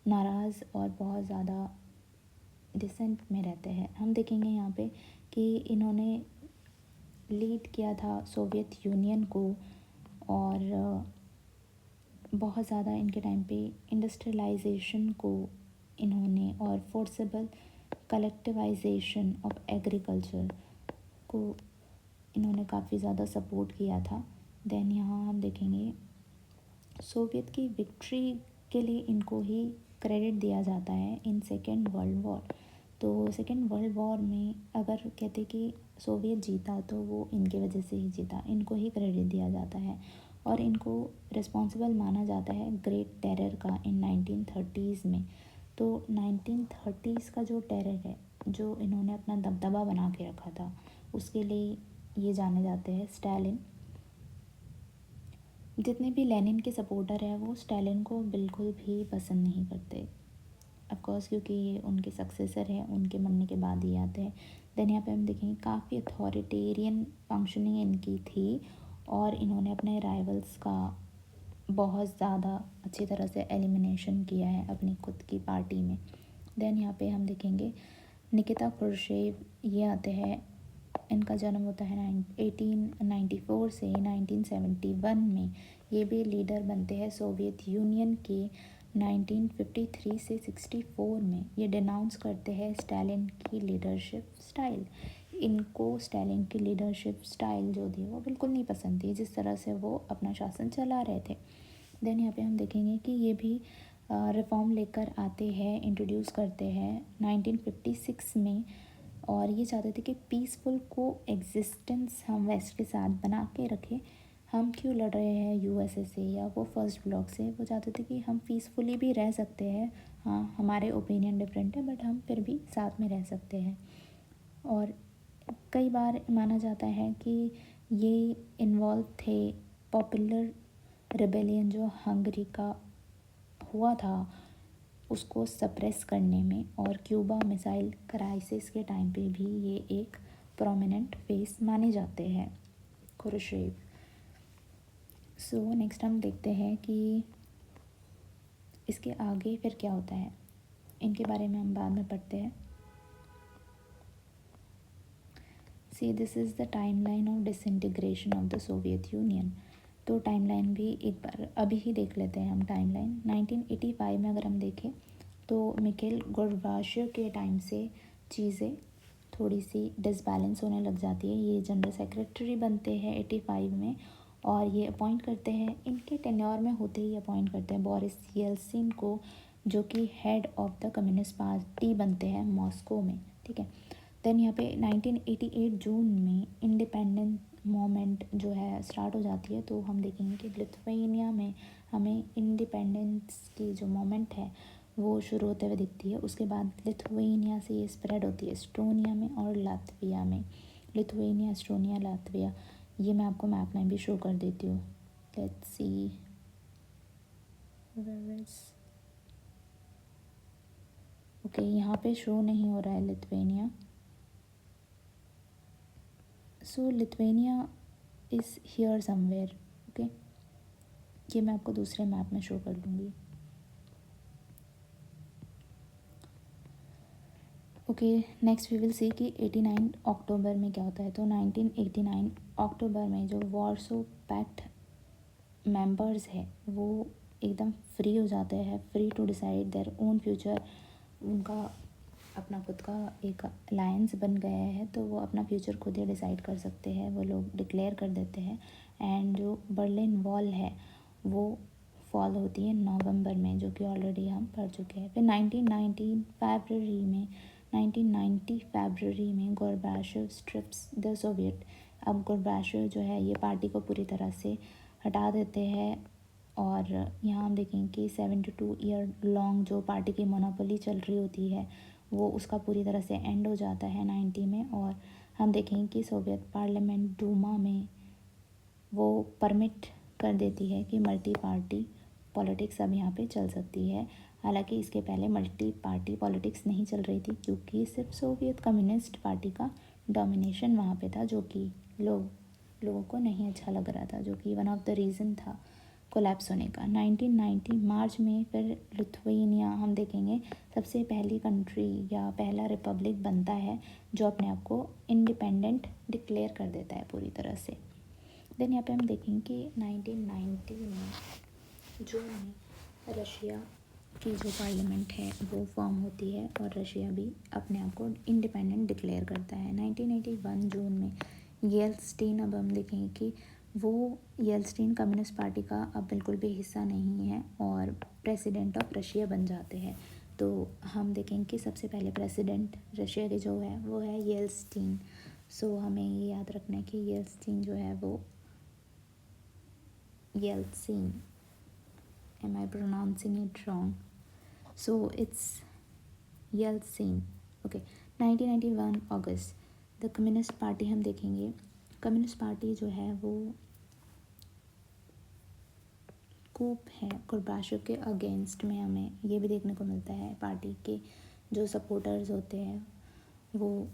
नाराज़ और बहुत ज़्यादा डिसेंट में रहते हैं। हम देखेंगे यहाँ पे कि इन्होंने लीड किया था सोवियत यूनियन को और बहुत ज़्यादा इनके टाइम पे इंडस्ट्रियलाइजेशन को इन्होंने और फोर्सेबल कलेक्टिवाइजेशन ऑफ एग्रीकल्चर को इन्होंने काफ़ी ज़्यादा सपोर्ट किया था। देन यहाँ हम देखेंगे सोवियत की विक्ट्री के लिए इनको ही क्रेडिट दिया जाता है इन सेकेंड वर्ल्ड वॉर। तो सेकेंड वर्ल्ड वॉर में अगर कहते कि सोवियत जीता तो वो इनके वजह से ही जीता, इनको ही क्रेडिट दिया जाता है और इनको रिस्पॉन्सिबल माना जाता है ग्रेट टेरर का इन 1930s में। तो 1930s का जो टेरर है, जो इन्होंने अपना दबदबा बना के रखा था, उसके लिए ये जाने जाते हैं स्टालिन। जितने भी लेनिन के सपोर्टर हैं वो स्टालिन को बिल्कुल भी पसंद नहीं करते, ऑफकोर्स क्योंकि ये उनके सक्सेसर हैं, उनके मरने के बाद ही आते हैं। देन यहाँ पे हम देखेंगे काफ़ी अथॉरिटेरियन फंक्शनिंग इनकी थी और इन्होंने अपने राइवल्स का बहुत ज़्यादा अच्छी तरह से एलिमिनेशन किया है अपनी खुद की पार्टी में। देन यहाँ पे हम देखेंगे निकिता क्रुश्चेव, ये आते हैं, इनका जन्म होता है 1894 से 1971 में। ये भी लीडर बनते हैं सोवियत यूनियन के 1953 से 64 में। ये डिनाउंस करते हैं स्टालिन की लीडरशिप स्टाइल। इनको स्टालिन की लीडरशिप स्टाइल जो थी वो बिल्कुल नहीं पसंद थी, जिस तरह से वो अपना शासन चला रहे थे। देन यहाँ पे हम देखेंगे कि ये भी रिफॉर्म लेकर आते हैं, इंट्रोड्यूस करते हैं 1956 में, और ये चाहते थे कि पीसफुल को एग्जिस्टेंस हम वेस्ट के साथ बना के रखें। हम क्यों लड़ रहे हैं यूएसए से या वो फर्स्ट ब्लॉक से, वो चाहते थे कि हम पीसफुली भी रह सकते हैं। हाँ, हमारे ओपिनियन डिफरेंट है बट हम फिर भी साथ में रह सकते हैं। और कई बार माना जाता है कि ये इन्वॉल्व थे पॉपुलर रिबेलियन जो हंगरी का हुआ था उसको सप्रेस करने में, और क्यूबा मिसाइल क्राइसिस के टाइम पे भी ये एक प्रोमिनेंट फेस माने जाते हैं क्रुश्चेव। सो नेक्स्ट हम देखते हैं कि इसके आगे फिर क्या होता है, इनके बारे में हम बाद में पढ़ते हैं। See this is the timeline of disintegration of the Soviet union. तो टाइमलाइन भी एक बार अभी ही देख लेते हैं हम। टाइमलाइन 1985 में अगर हम देखें तो मिखेल गोर्बाचेव के टाइम से चीज़ें थोड़ी सी डिसबैलेंस होने लग जाती है। ये जनरल सेक्रेटरी बनते हैं 85 में और ये अपॉइंट करते हैं, इनके टेन्योर में होते ही अपॉइंट करते हैं बोरिस येल्सिन को, जो कि head of the communist party बनते हैं मॉस्को में। ठीक है। देन यहाँ पे 1988 जून में इंडिपेंडेंट मोमेंट जो है स्टार्ट हो जाती है। तो हम देखेंगे कि लिथुआनिया में हमें इंडिपेंडेंस की जो मोमेंट है वो शुरू होते हुए दिखती है। उसके बाद लिथुआनिया से ये स्प्रेड होती है एस्टोनिया में और लातविया में। लिथुआनिया, एस्टोनिया, लातविया, ये मैं आपको मैप में भी शो कर देती हूँ। लेट्स सी ओके, यहाँ पे शो नहीं हो रहा है Lithuania. So Lithuania is here somewhere. Okay, ये मैं आपको दूसरे मैप में शो कर दूँगी। Okay, next we will see कि 89 अक्टूबर में क्या होता है। तो 1989 अक्टूबर में जो वार्सो पैक्ट मेंबर्स है वो एकदम फ्री हो जाते हैं, free to decide their own future. उनका अपना खुद का एक अलायंस बन गया है, तो वो अपना फ्यूचर खुद ही डिसाइड कर सकते हैं, वो लोग डिक्लेयर कर देते हैं। एंड जो बर्लिन वॉल है वो फॉल होती है नवंबर में, जो कि ऑलरेडी हम पढ़ चुके हैं। फिर 1990 फरवरी में गोर्बाचेव स्ट्रिप्स द सोवियत। अब गोर्बाचेव जो है ये पार्टी को पूरी तरह से हटा देते हैं और यहाँ हम देखें कि 72 ईयर लॉन्ग जो पार्टी की मोनोपोली चल रही होती है वो उसका पूरी तरह से एंड हो जाता है 90 में। और हम देखें कि सोवियत पार्लियामेंट डूमा में वो परमिट कर देती है कि मल्टी पार्टी पॉलिटिक्स अब यहाँ पे चल सकती है। हालांकि इसके पहले मल्टी पार्टी पॉलिटिक्स नहीं चल रही थी क्योंकि सिर्फ सोवियत कम्युनिस्ट पार्टी का डोमिनेशन वहाँ पे था, जो कि लोगों को नहीं अच्छा लग रहा था, जो कि वन ऑफ द रीज़न था कोलैप्स होने का। 1990 मार्च में फिर लिथुआनिया हम देखेंगे सबसे पहली कंट्री या पहला रिपब्लिक बनता है जो अपने आप को इंडिपेंडेंट डिक्लेयर कर देता है पूरी तरह से। देन यहाँ पे हम देखेंगे कि 1990 में जून में रशिया की जो पार्लियामेंट है वो फॉर्म होती है और रशिया भी अपने आप को इंडिपेंडेंट डिक्लेयर करता है। 1981 जून में येल्त्सिन, अब हम देखेंगे कि वो येल्त्सिन कम्युनिस्ट पार्टी का अब बिल्कुल भी हिस्सा नहीं है और प्रेसिडेंट ऑफ रशिया बन जाते हैं। तो हम देखेंगे कि सबसे पहले प्रेसिडेंट रशिया के जो है वो है येल्त्सिन। सो हमें ये याद रखना है कि येल्त्सिन जो है वो Yeltsin, am I pronouncing it wrong? So it's Yeltsin. Okay, 1991 August, the communist party हम देखेंगे। कम्युनिस्ट पार्टी जो है वो कूप है गोर्बाचेव के अगेंस्ट में, हमें ये भी देखने को मिलता है पार्टी के जो सपोर्टर्स होते हैं वो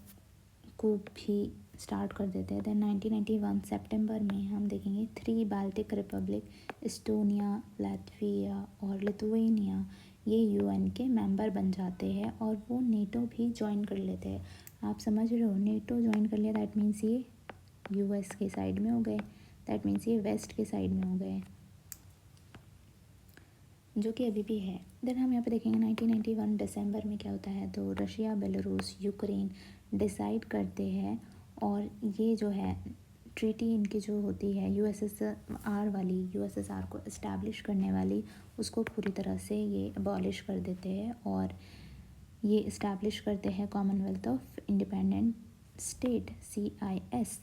कूप भी स्टार्ट कर देते हैं। दैन 1991 सितंबर में हम देखेंगे 3 बाल्टिक रिपब्लिक, एस्टोनिया, लातविया और लिथुआनिया, ये यूएन के मेंबर बन जाते हैं और वो नेटो भी ज्वाइन कर लेते हैं। आप समझ रहे हो, नेटो ज्वाइन कर लिया दैट मीन्स ये यूएस के साइड में हो गए, दैट मीन्स ये वेस्ट के साइड में हो गए, जो कि अभी भी है। देन हम यहाँ पे देखेंगे 1991 दिसंबर में क्या होता है, तो रशिया, बेलारूस, यूक्रेन डिसाइड करते हैं और ये जो है ट्रीटी इनकी जो होती है यूएसएसआर वाली, यूएसएसआर को इस्टेब्लिश करने वाली, उसको पूरी तरह से ये अबॉलिश कर देते हैं और ये इस्टेब्लिश करते हैं Commonwealth of independent state CIS।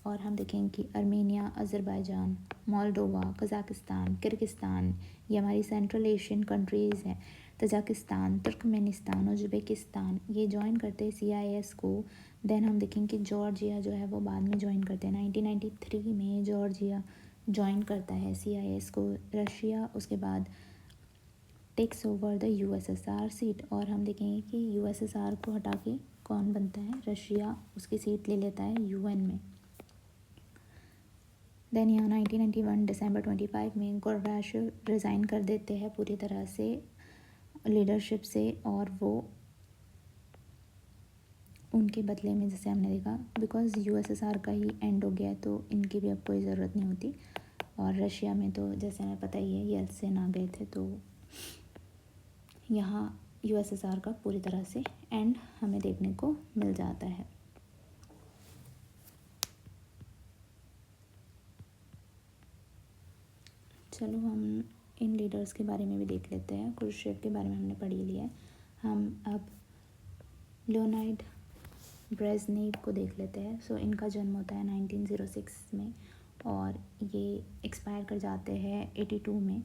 और हम देखेंगे कि Armenia, Azerbaijan, Moldova, Kazakhstan, Kyrgyzstan, ये हमारी सेंट्रल एशियन कंट्रीज़ हैं, तजाकिस्तान, तुर्कमेनिस्तान, उज़्बेकिस्तान, ये ज्वाइन करते हैं CIS को। देन हम देखेंगे कि जॉर्जिया जो है वो बाद में ज्वाइन करते हैं। 1993 में जॉर्जिया ज्वाइन करता है CIS को। रशिया उसके बाद takes over the USSR seat, और हम देखेंगे कि USSR को हटा के कौन बनता है, रशिया उसकी सीट ले लेता है UN में। देन यहाँ 1991 दिसंबर 25 में गोर्बाचेव रिज़ाइन कर देते हैं पूरी तरह से लीडरशिप से, और वो उनके बदले में, जैसे हमने देखा, बिकॉज़ USSR का ही एंड हो गया तो इनकी भी अब कोई ज़रूरत नहीं होती। और रशिया में तो जैसे हमें पता ही है येल्त्सिन आ गए थे, तो यहाँ USSR का पूरी तरह से एंड हमें देखने को मिल जाता है। चलो हम इन लीडर्स के बारे में भी देख लेते हैं। क्रुश्चेव के बारे में हमने पढ़ ही लिया है, हम अब लियोनाइड ब्रेजनेव को देख लेते हैं। सो इनका जन्म होता है 1906 में और ये एक्सपायर कर जाते हैं 82 में।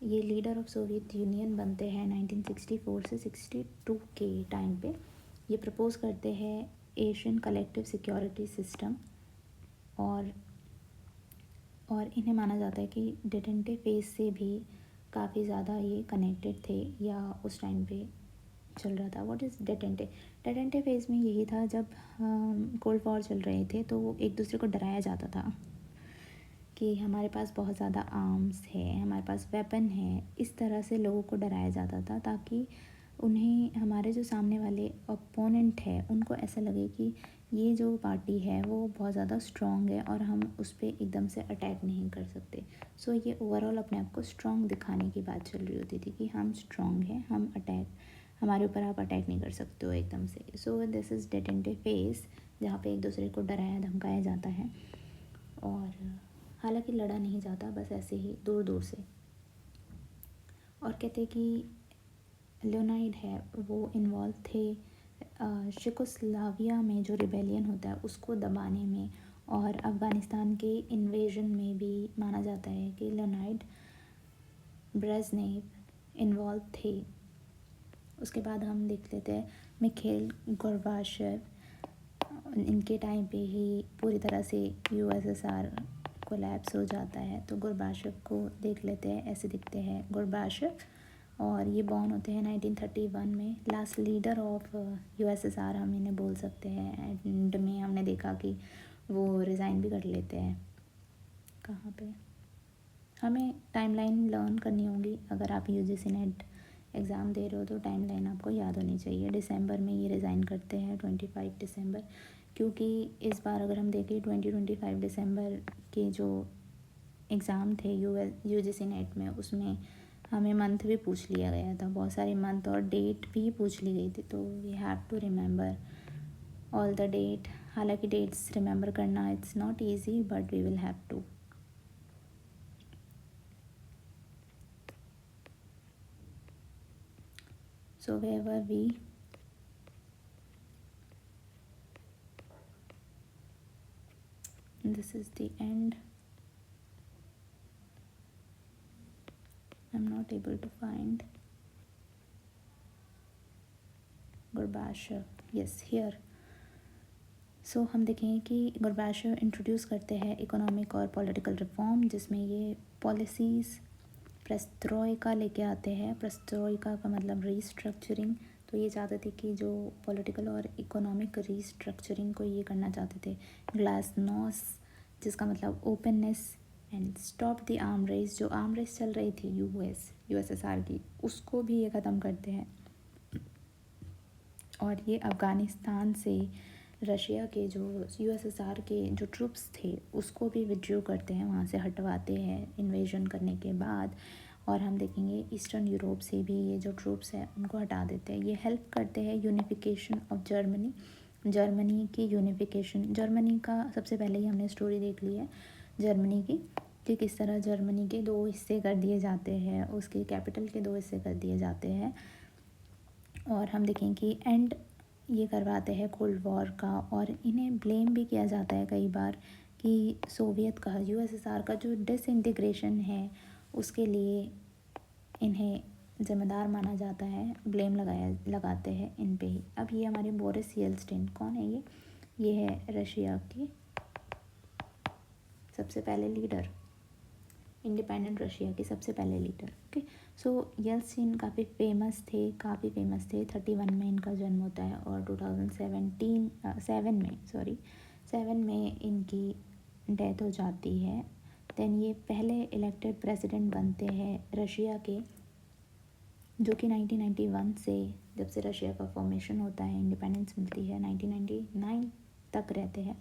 ये लीडर ऑफ सोवियत यूनियन बनते हैं 1964 से 62 के टाइम पे। ये प्रपोज करते हैं एशियन कलेक्टिव सिक्योरिटी सिस्टम, और इन्हें माना जाता है कि डेटेंटे फेज से भी काफ़ी ज़्यादा ये कनेक्टेड थे या उस टाइम पे चल रहा था। What is detente? Detente phase में यही था जब कोल्ड वॉर चल रहे थे तो एक दूसरे को डराया जाता था कि हमारे पास बहुत ज़्यादा आर्म्स है, हमारे पास वेपन है। इस तरह से लोगों को डराया जाता था ताकि उन्हें, हमारे जो सामने वाले ओपोनेंट है, उनको ऐसा लगे कि ये जो पार्टी है वो बहुत ज़्यादा स्ट्रॉन्ग है और हम उस पर एकदम से अटैक नहीं कर सकते। सो ये ओवरऑल अपने आप को स्ट्रॉन्ग दिखाने की बात चल रही होती थी कि हम स्ट्रॉन्ग हैं, हम अटैक, हमारे ऊपर आप अटैक नहीं कर सकते हो एकदम से। सो दिस इज़ डेटेंटे फेज, जहाँ पे एक दूसरे को डराया धमकाया जाता है और हालांकि लड़ा नहीं जाता, बस ऐसे ही दूर दूर से। और कहते कि लियोनाइड है वो इन्वॉल्व थे चेकोस्लोवाकिया में जो रिबेलियन होता है उसको दबाने में, और अफ़गानिस्तान के इन्वेजन में भी माना जाता है कि लियोनाइड ब्रेजनेव इन्वॉल्व थे। उसके बाद हम देख लेते हैं मिखाइल गोर्बाचेव। इनके टाइम पे ही पूरी तरह से USSR कोलैप्स हो जाता है, तो गोर्बाचेव को देख लेते हैं। ऐसे दिखते हैं गोर्बाचेव, और ये बॉर्न होते हैं 1931 में। लास्ट लीडर ऑफ USSR हम इन्हें बोल सकते हैं। एंड में हमने देखा कि वो रिज़ाइन भी कर लेते हैं। कहाँ पे हमें टाइमलाइन लर्न करनी होगी, अगर आप UGC नेट एग्ज़ाम दे रहे हो तो टाइमलाइन आपको याद होनी चाहिए। दिसंबर में ये रिज़ाइन करते हैं 25 दिसंबर, क्योंकि इस बार अगर हम देखें 2025 दिसंबर के जो एग्ज़ाम थे यूजीसी नेट में, उसमें हमें मंथ भी पूछ लिया गया था, बहुत सारे मंथ और डेट भी पूछ ली गई थी, तो we have to remember all the date. हालांकि डेट्स रिमेंबर करना it's not easy, but we will have to. So wherever we this is the end. I'm not able to find Gorbachev. Yes, here. So हम देखेंगे कि Gorbachev introduce करते हैं economic और political reform, जिसमें ये policies प्रेस्ट्रोइका लेके आते हैं। प्रेस्ट्रोइका का मतलब रीस्ट्रक्चरिंग, तो ये चाहते थे कि जो पॉलिटिकल और इकोनॉमिक रीस्ट्रक्चरिंग को ये करना चाहते थे। ग्लासनोस, जिसका मतलब openness, and stop the arm race, जो आर्म रेस चल रही थी यूएसएसआर की, उसको भी ये ख़त्म करते हैं। और ये अफ़गानिस्तान से रशिया के जो यूएसएसआर के जो ट्रूप्स थे उसको भी विड्रॉ करते हैं, वहाँ से हटवाते हैं इन्वेजन करने के बाद। और हम देखेंगे ईस्टर्न यूरोप से भी ये जो ट्रूप्स हैं उनको हटा देते हैं। ये हेल्प करते हैं यूनिफिकेशन ऑफ जर्मनी की यूनिफिकेशन। जर्मनी का सबसे पहले ही हमने स्टोरी देख ली है जर्मनी की, कि किस तरह जर्मनी के 2 हिस्से कर दिए जाते हैं, उसके कैपिटल के 2 हिस्से कर दिए जाते हैं। और हम देखें कि एंड ये करवाते हैं कोल्ड वॉर का। और इन्हें ब्लेम भी किया जाता है कई बार कि सोवियत का, यूएसएसआर का जो डिसइंटीग्रेशन है उसके लिए इन्हें ज़िम्मेदार माना जाता है, ब्लेम लगाते हैं इन पे ही। अब ये हमारे बोरिस येल्त्सिन, कौन है ये है रशिया के सबसे पहले लीडर, इंडिपेंडेंट रशिया के सबसे पहले लीडर। ओके, सो येल्त्सिन काफ़ी फेमस थे 31 में इनका जन्म होता है और 7 में इनकी डेथ हो जाती है। देन ये पहले इलेक्टेड प्रेसिडेंट बनते हैं रशिया के, जो कि 1991 से, जब से रशिया का फॉर्मेशन होता है, इंडिपेंडेंस मिलती है, 1999 तक रहते हैं।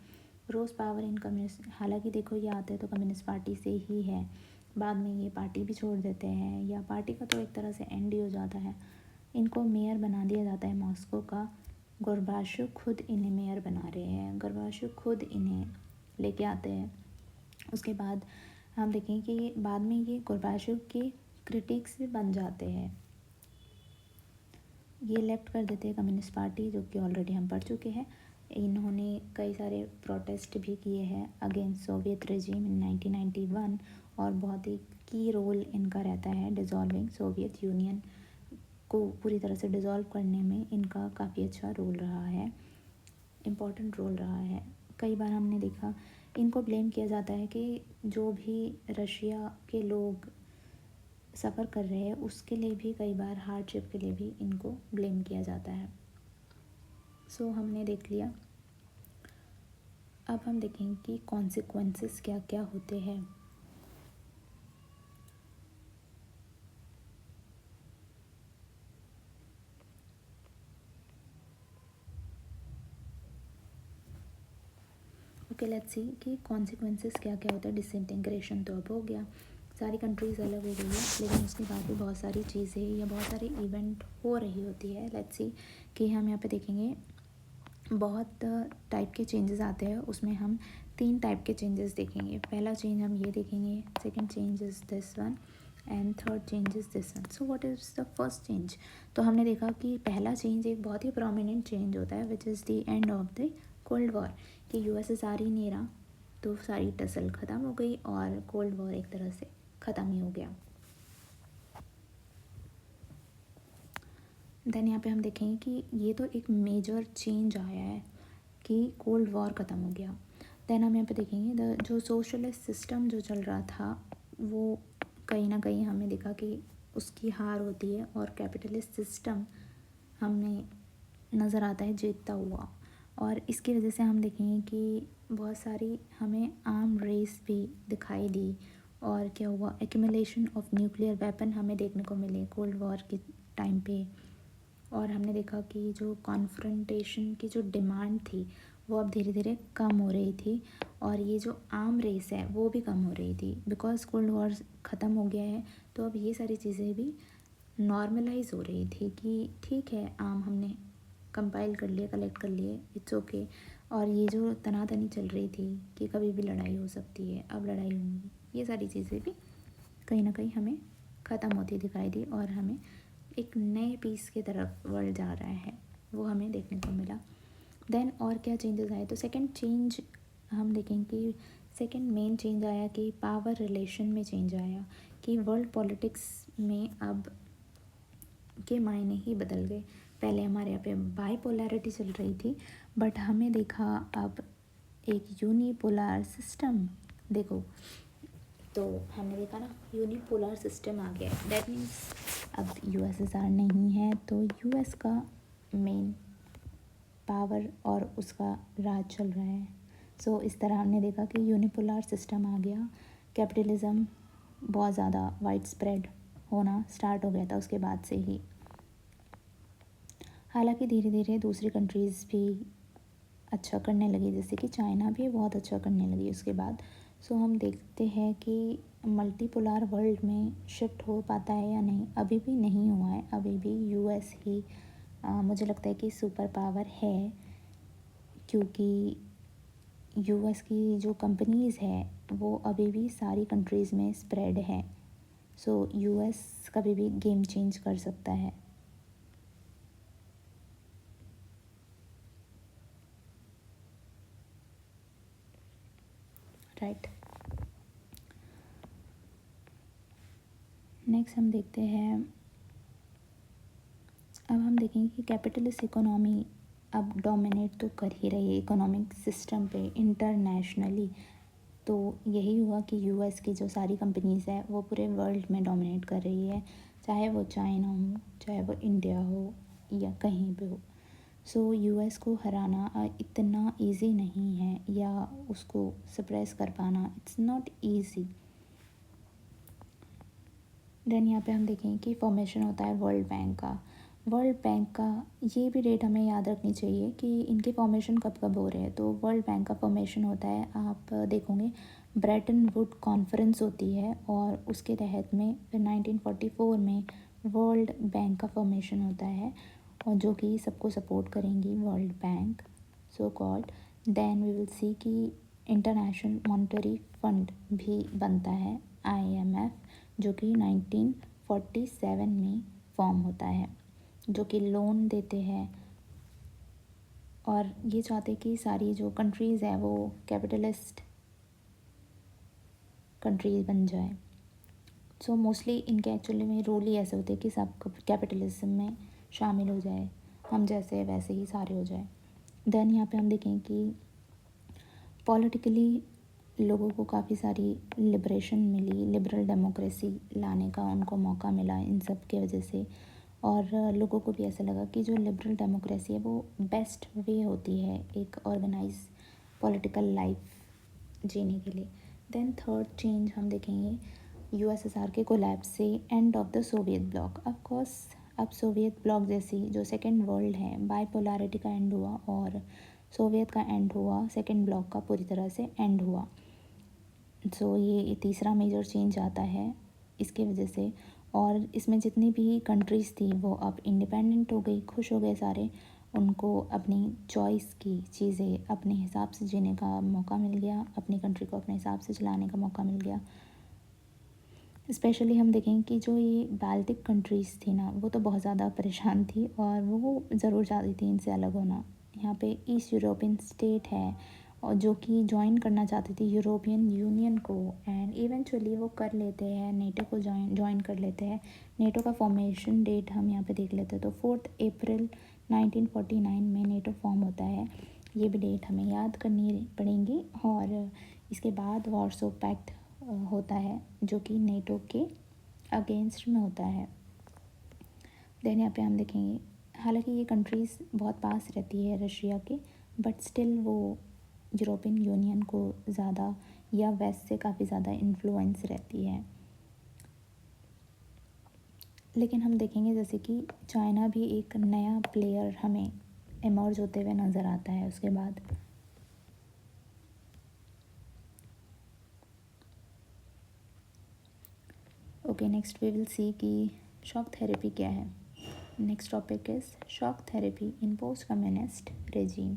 रोज़ पावर इन कम्युनिस्ट, हालांकि देखो ये आते हैं तो कम्युनिस्ट पार्टी से ही है, बाद में ये पार्टी भी छोड़ देते हैं, या पार्टी का तो एक तरह से एंड ही हो जाता है। इनको मेयर बना दिया जाता है मॉस्को का। गोर्बाचेव खुद इन्हें मेयर बना रहे हैं, गोर्बाचेव खुद इन्हें लेके आते हैं। उसके बाद हम देखें कि बाद में ये गोर्बाचेव के क्रिटिक्स भी बन जाते हैं। ये लेफ्ट कर देते हैं कम्युनिस्ट पार्टी, जो कि ऑलरेडी हम पढ़ चुके हैं। इन्होंने कई सारे प्रोटेस्ट भी किए हैं अगेंस्ट सोवियत रेजिम इन 1991, और बहुत ही की रोल इनका रहता है डिज़ोल्विंग सोवियत यूनियन को, पूरी तरह से डिज़ोल्व करने में इनका काफ़ी अच्छा रोल रहा है, इम्पोर्टेंट रोल रहा है। कई बार हमने देखा इनको ब्लेम किया जाता है कि जो भी रशिया के लोग सफ़र कर रहे हैं उसके लिए भी, कई बार हार्डशिप के लिए भी इनको ब्लेम किया जाता है। सो हमने देख लिया। अब हम देखेंगे कि कॉन्सिक्वेंसेस क्या क्या होते हैं। ओके, लेट्स सी कि कॉन्सिक्वेंसेस क्या क्या होता है। डिसइंटीग्रेशन तो अब हो गया, सारी कंट्रीज़ अलग हो गई है, लेकिन उसके बाद भी बहुत सारी चीज़ें या बहुत सारी इवेंट हो रही होती है। लेट्स सी कि हम यहाँ पे देखेंगे बहुत टाइप के चेंजेस आते हैं, उसमें हम 3 टाइप के चेंजेस देखेंगे। पहला चेंज हम ये देखेंगे, second change is this one, and third change is this one. So what is the first change? तो हमने देखा कि पहला चेंज एक बहुत ही प्रोमिनेंट चेंज होता है, which is the end of the cold war, कि यूएसएसआर ही नहीं रहा, तो सारी टसल ख़त्म हो गई और कोल्ड वॉर एक तरह से ख़त्म ही हो गया। देन यहाँ पे हम देखेंगे कि ये तो एक मेजर चेंज आया है कि कोल्ड वॉर ख़त्म हो गया। देन हम यहाँ पे देखेंगे जो सोशलिस्ट सिस्टम जो चल रहा था वो कहीं ना कहीं हमने देखा कि उसकी हार होती है, और कैपिटलिस्ट सिस्टम हमें नज़र आता है जीतता हुआ। और इसकी वजह से हम देखेंगे कि बहुत सारी हमें आर्म रेस भी दिखाई दी, और क्या हुआ, एक्यूमुलेशन ऑफ न्यूक्लियर वेपन हमें देखने को मिले कोल्ड वॉर के टाइम पे। और हमने देखा कि जो कॉन्फ्रंटेशन की जो डिमांड थी वो अब धीरे धीरे कम हो रही थी, और ये जो आर्म रेस है वो भी कम हो रही थी, बिकॉज कोल्ड वॉर ख़त्म हो गया है। तो अब ये सारी चीज़ें भी नॉर्मलाइज हो रही थी कि ठीक है, आर्म हमने कंपाइल कर लिए, कलेक्ट कर लिए, इट्स ओके। और ये जो तनातनी चल रही थी कि कभी भी लड़ाई हो सकती है, अब लड़ाई होंगी, ये सारी चीज़ें भी कहीं ना कहीं हमें ख़त्म होती दिखाई दी, और हमें एक नए पीस की तरफ वर्ल्ड जा रहा है, वो हमें देखने को मिला। देन और क्या चेंजेस आए, तो सेकंड चेंज हम देखेंगे कि सेकंड मेन चेंज आया कि पावर रिलेशन में चेंज आया, कि वर्ल्ड पॉलिटिक्स में अब के मायने ही बदल गए। पहले हमारे यहाँ पे बाइपोलैरिटी चल रही थी, बट हमें देखा अब एक यूनिपोलर सिस्टम। देखो, तो हमने देखा ना, यूनिपोलर सिस्टम आ गया है। दैट मीन्स अब यूएसएसआर नहीं है, तो यूएस का मेन पावर और उसका राज चल रहा है। सो इस तरह हमने देखा कि यूनिपोलर सिस्टम आ गया, कैपिटलिज़्म बहुत ज़्यादा वाइड स्प्रेड होना स्टार्ट हो गया था उसके बाद से ही। हालांकि धीरे धीरे दूसरी कंट्रीज़ भी अच्छा करने लगी, जैसे कि चाइना भी बहुत अच्छा करने लगी उसके बाद। सो हम देखते हैं कि मल्टीपोलर वर्ल्ड में शिफ्ट हो पाता है या नहीं, अभी भी नहीं हुआ है। अभी भी यूएस ही मुझे लगता है कि सुपर पावर है, क्योंकि यूएस की जो कंपनीज़ है वो अभी भी सारी कंट्रीज़ में स्प्रेड है। सो यूएस कभी भी गेम चेंज कर सकता है। राइट। नेक्स्ट हम देखते हैं, अब हम देखेंगे कि कैपिटलिस्ट इकोनॉमी अब डोमिनेट तो कर ही रही है इकोनॉमिक सिस्टम पे इंटरनेशनली। तो यही हुआ कि यूएस की जो सारी कंपनीज़ है वो पूरे वर्ल्ड में डोमिनेट कर रही है, चाहे वो चाइना हो, चाहे वो इंडिया हो, या कहीं पे हो। सो यूएस को हराना इतना इजी नहीं है, या उसको सप्रेस कर पाना, इट्स नॉट इजी। देन यहाँ पे हम देखें कि फॉर्मेशन होता है वर्ल्ड बैंक का। वर्ल्ड बैंक का ये भी डेट हमें याद रखनी चाहिए कि इनके फॉर्मेशन कब कब हो रहे हैं। तो वर्ल्ड बैंक का फॉर्मेशन होता है, आप देखोगे ब्रेटन वुड कॉन्फ्रेंस होती है, और उसके तहत में फिर 1944 में वर्ल्ड बैंक का फॉर्मेशन होता है, और जो कि सबको सपोर्ट करेंगी World Bank so called. Then we will see कि इंटरनेशनल मॉनेटरी फंड भी बनता है, आईएमएफ, जो कि 1947 में फॉर्म होता है, जो कि लोन देते हैं, और ये चाहते कि सारी जो कंट्रीज़ है वो कैपिटलिस्ट कंट्रीज बन जाए। सो मोस्टली इनके एक्चुअली में रोल ही ऐसे होते हैं कि सब कैपिटलिज्म में शामिल हो जाए, हम जैसे वैसे ही सारे हो जाए। देन यहाँ पे हम देखें कि पॉलिटिकली लोगों को काफ़ी सारी लिबरेशन मिली, लिबरल डेमोक्रेसी लाने का उनको मौका मिला इन सब के वजह से, और लोगों को भी ऐसा लगा कि जो लिबरल डेमोक्रेसी है वो बेस्ट वे होती है एक ऑर्गेनाइज पॉलिटिकल लाइफ जीने के लिए। देन थर्ड चेंज हम देखेंगे यूएसएसआर के कोलैप्स से and of the Soviet block. Of course अब सोवियत ब्लॉक जैसी जो सेकेंड वर्ल्ड है, बाइपोलैरिटी का एंड हुआ, और सोवियत का एंड हुआ, सेकेंड ब्लॉक का पूरी तरह से एंड हुआ। सो ये तीसरा मेजर चेंज आता है इसके वजह से, और इसमें जितनी भी कंट्रीज़ थी वो अब इंडिपेंडेंट हो गई, खुश हो गए सारे, उनको अपनी चॉइस की चीज़ें अपने हिसाब से जीने का मौका मिल गया, अपनी कंट्री को अपने हिसाब से चलाने का मौका मिल गया। स्पेशली हम देखें कि जो ये बाल्टिक कंट्रीज़ थी ना, वो तो बहुत ज़्यादा परेशान थी, और वो ज़रूर चाहती थी इनसे अलग होना। यहाँ पे ईस्ट यूरोपियन स्टेट है, और जो कि ज्वाइन करना चाहती थी यूरोपियन यूनियन को, एंड इवेंचुअली वो कर लेते हैं, नेटो को ज्वाइन कर लेते हैं। नेटो का फॉर्मेशन डेट हम यहाँ पे देख लेते हैं, तो 4 अप्रैल 1949 में नेटो फॉर्म होता है। ये भी डेट हमें याद करनी पड़ेंगी। और इसके बाद वार्सो पैक्ट होता है, जो कि नेटो के अगेंस्ट में होता है। देन यहाँ पे हम देखेंगे, हालांकि ये कंट्रीज़ बहुत पास रहती है रशिया के, बट स्टिल वो यूरोपियन यूनियन को ज़्यादा या वेस्ट से काफ़ी ज़्यादा इन्फ्लुएंस रहती है। लेकिन हम देखेंगे जैसे कि चाइना भी एक नया प्लेयर हमें इमर्ज होते हुए नज़र आता है उसके बाद। Okay, next we will see कि शॉक थेरेपी क्या है. Next topic is shock therapy in post communist regime.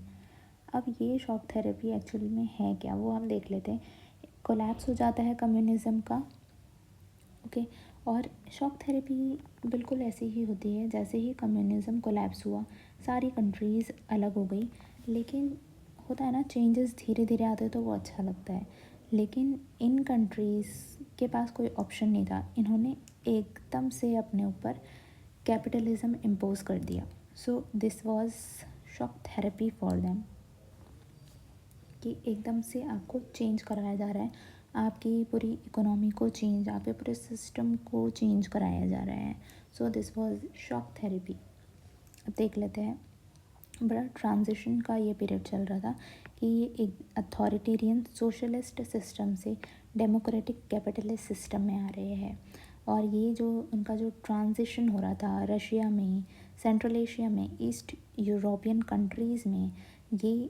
अब ये शॉक थेरेपी एक्चुअली में है क्या, वो हम देख लेते हैं. कोलैप्स हो जाता है कम्युनिज़्म का. ओके, और शॉक थेरेपी बिल्कुल ऐसी ही होती है जैसे ही कम्युनिज़्म कोलैप्स हुआ, सारी कंट्रीज़ अलग हो गई. लेकिन होता है ना, चेंजेस धीरे धीरे आते तो वो अच्छा लगता है. लेकिन इन कंट्रीज़ के पास कोई ऑप्शन नहीं था. इन्होंने एकदम से अपने ऊपर कैपिटलिज्म इम्पोज कर दिया. So this was shock therapy for them, कि एकदम से आपको चेंज कराया जा रहा है, आपकी पूरी इकोनॉमी को चेंज, आपके पूरे सिस्टम को चेंज कराया जा रहा है. So this was shock therapy. अब देख लेते हैं. बड़ा ट्रांजिशन का ये पीरियड चल रहा था कि ये एक अथॉरिटेरियन सोशलिस्ट सिस्टम से डेमोक्रेटिक कैपिटलिस्ट सिस्टम में आ रहे हैं. और ये जो उनका जो ट्रांजिशन हो रहा था रशिया में, सेंट्रल एशिया में, ईस्ट यूरोपियन कंट्रीज़ में, ये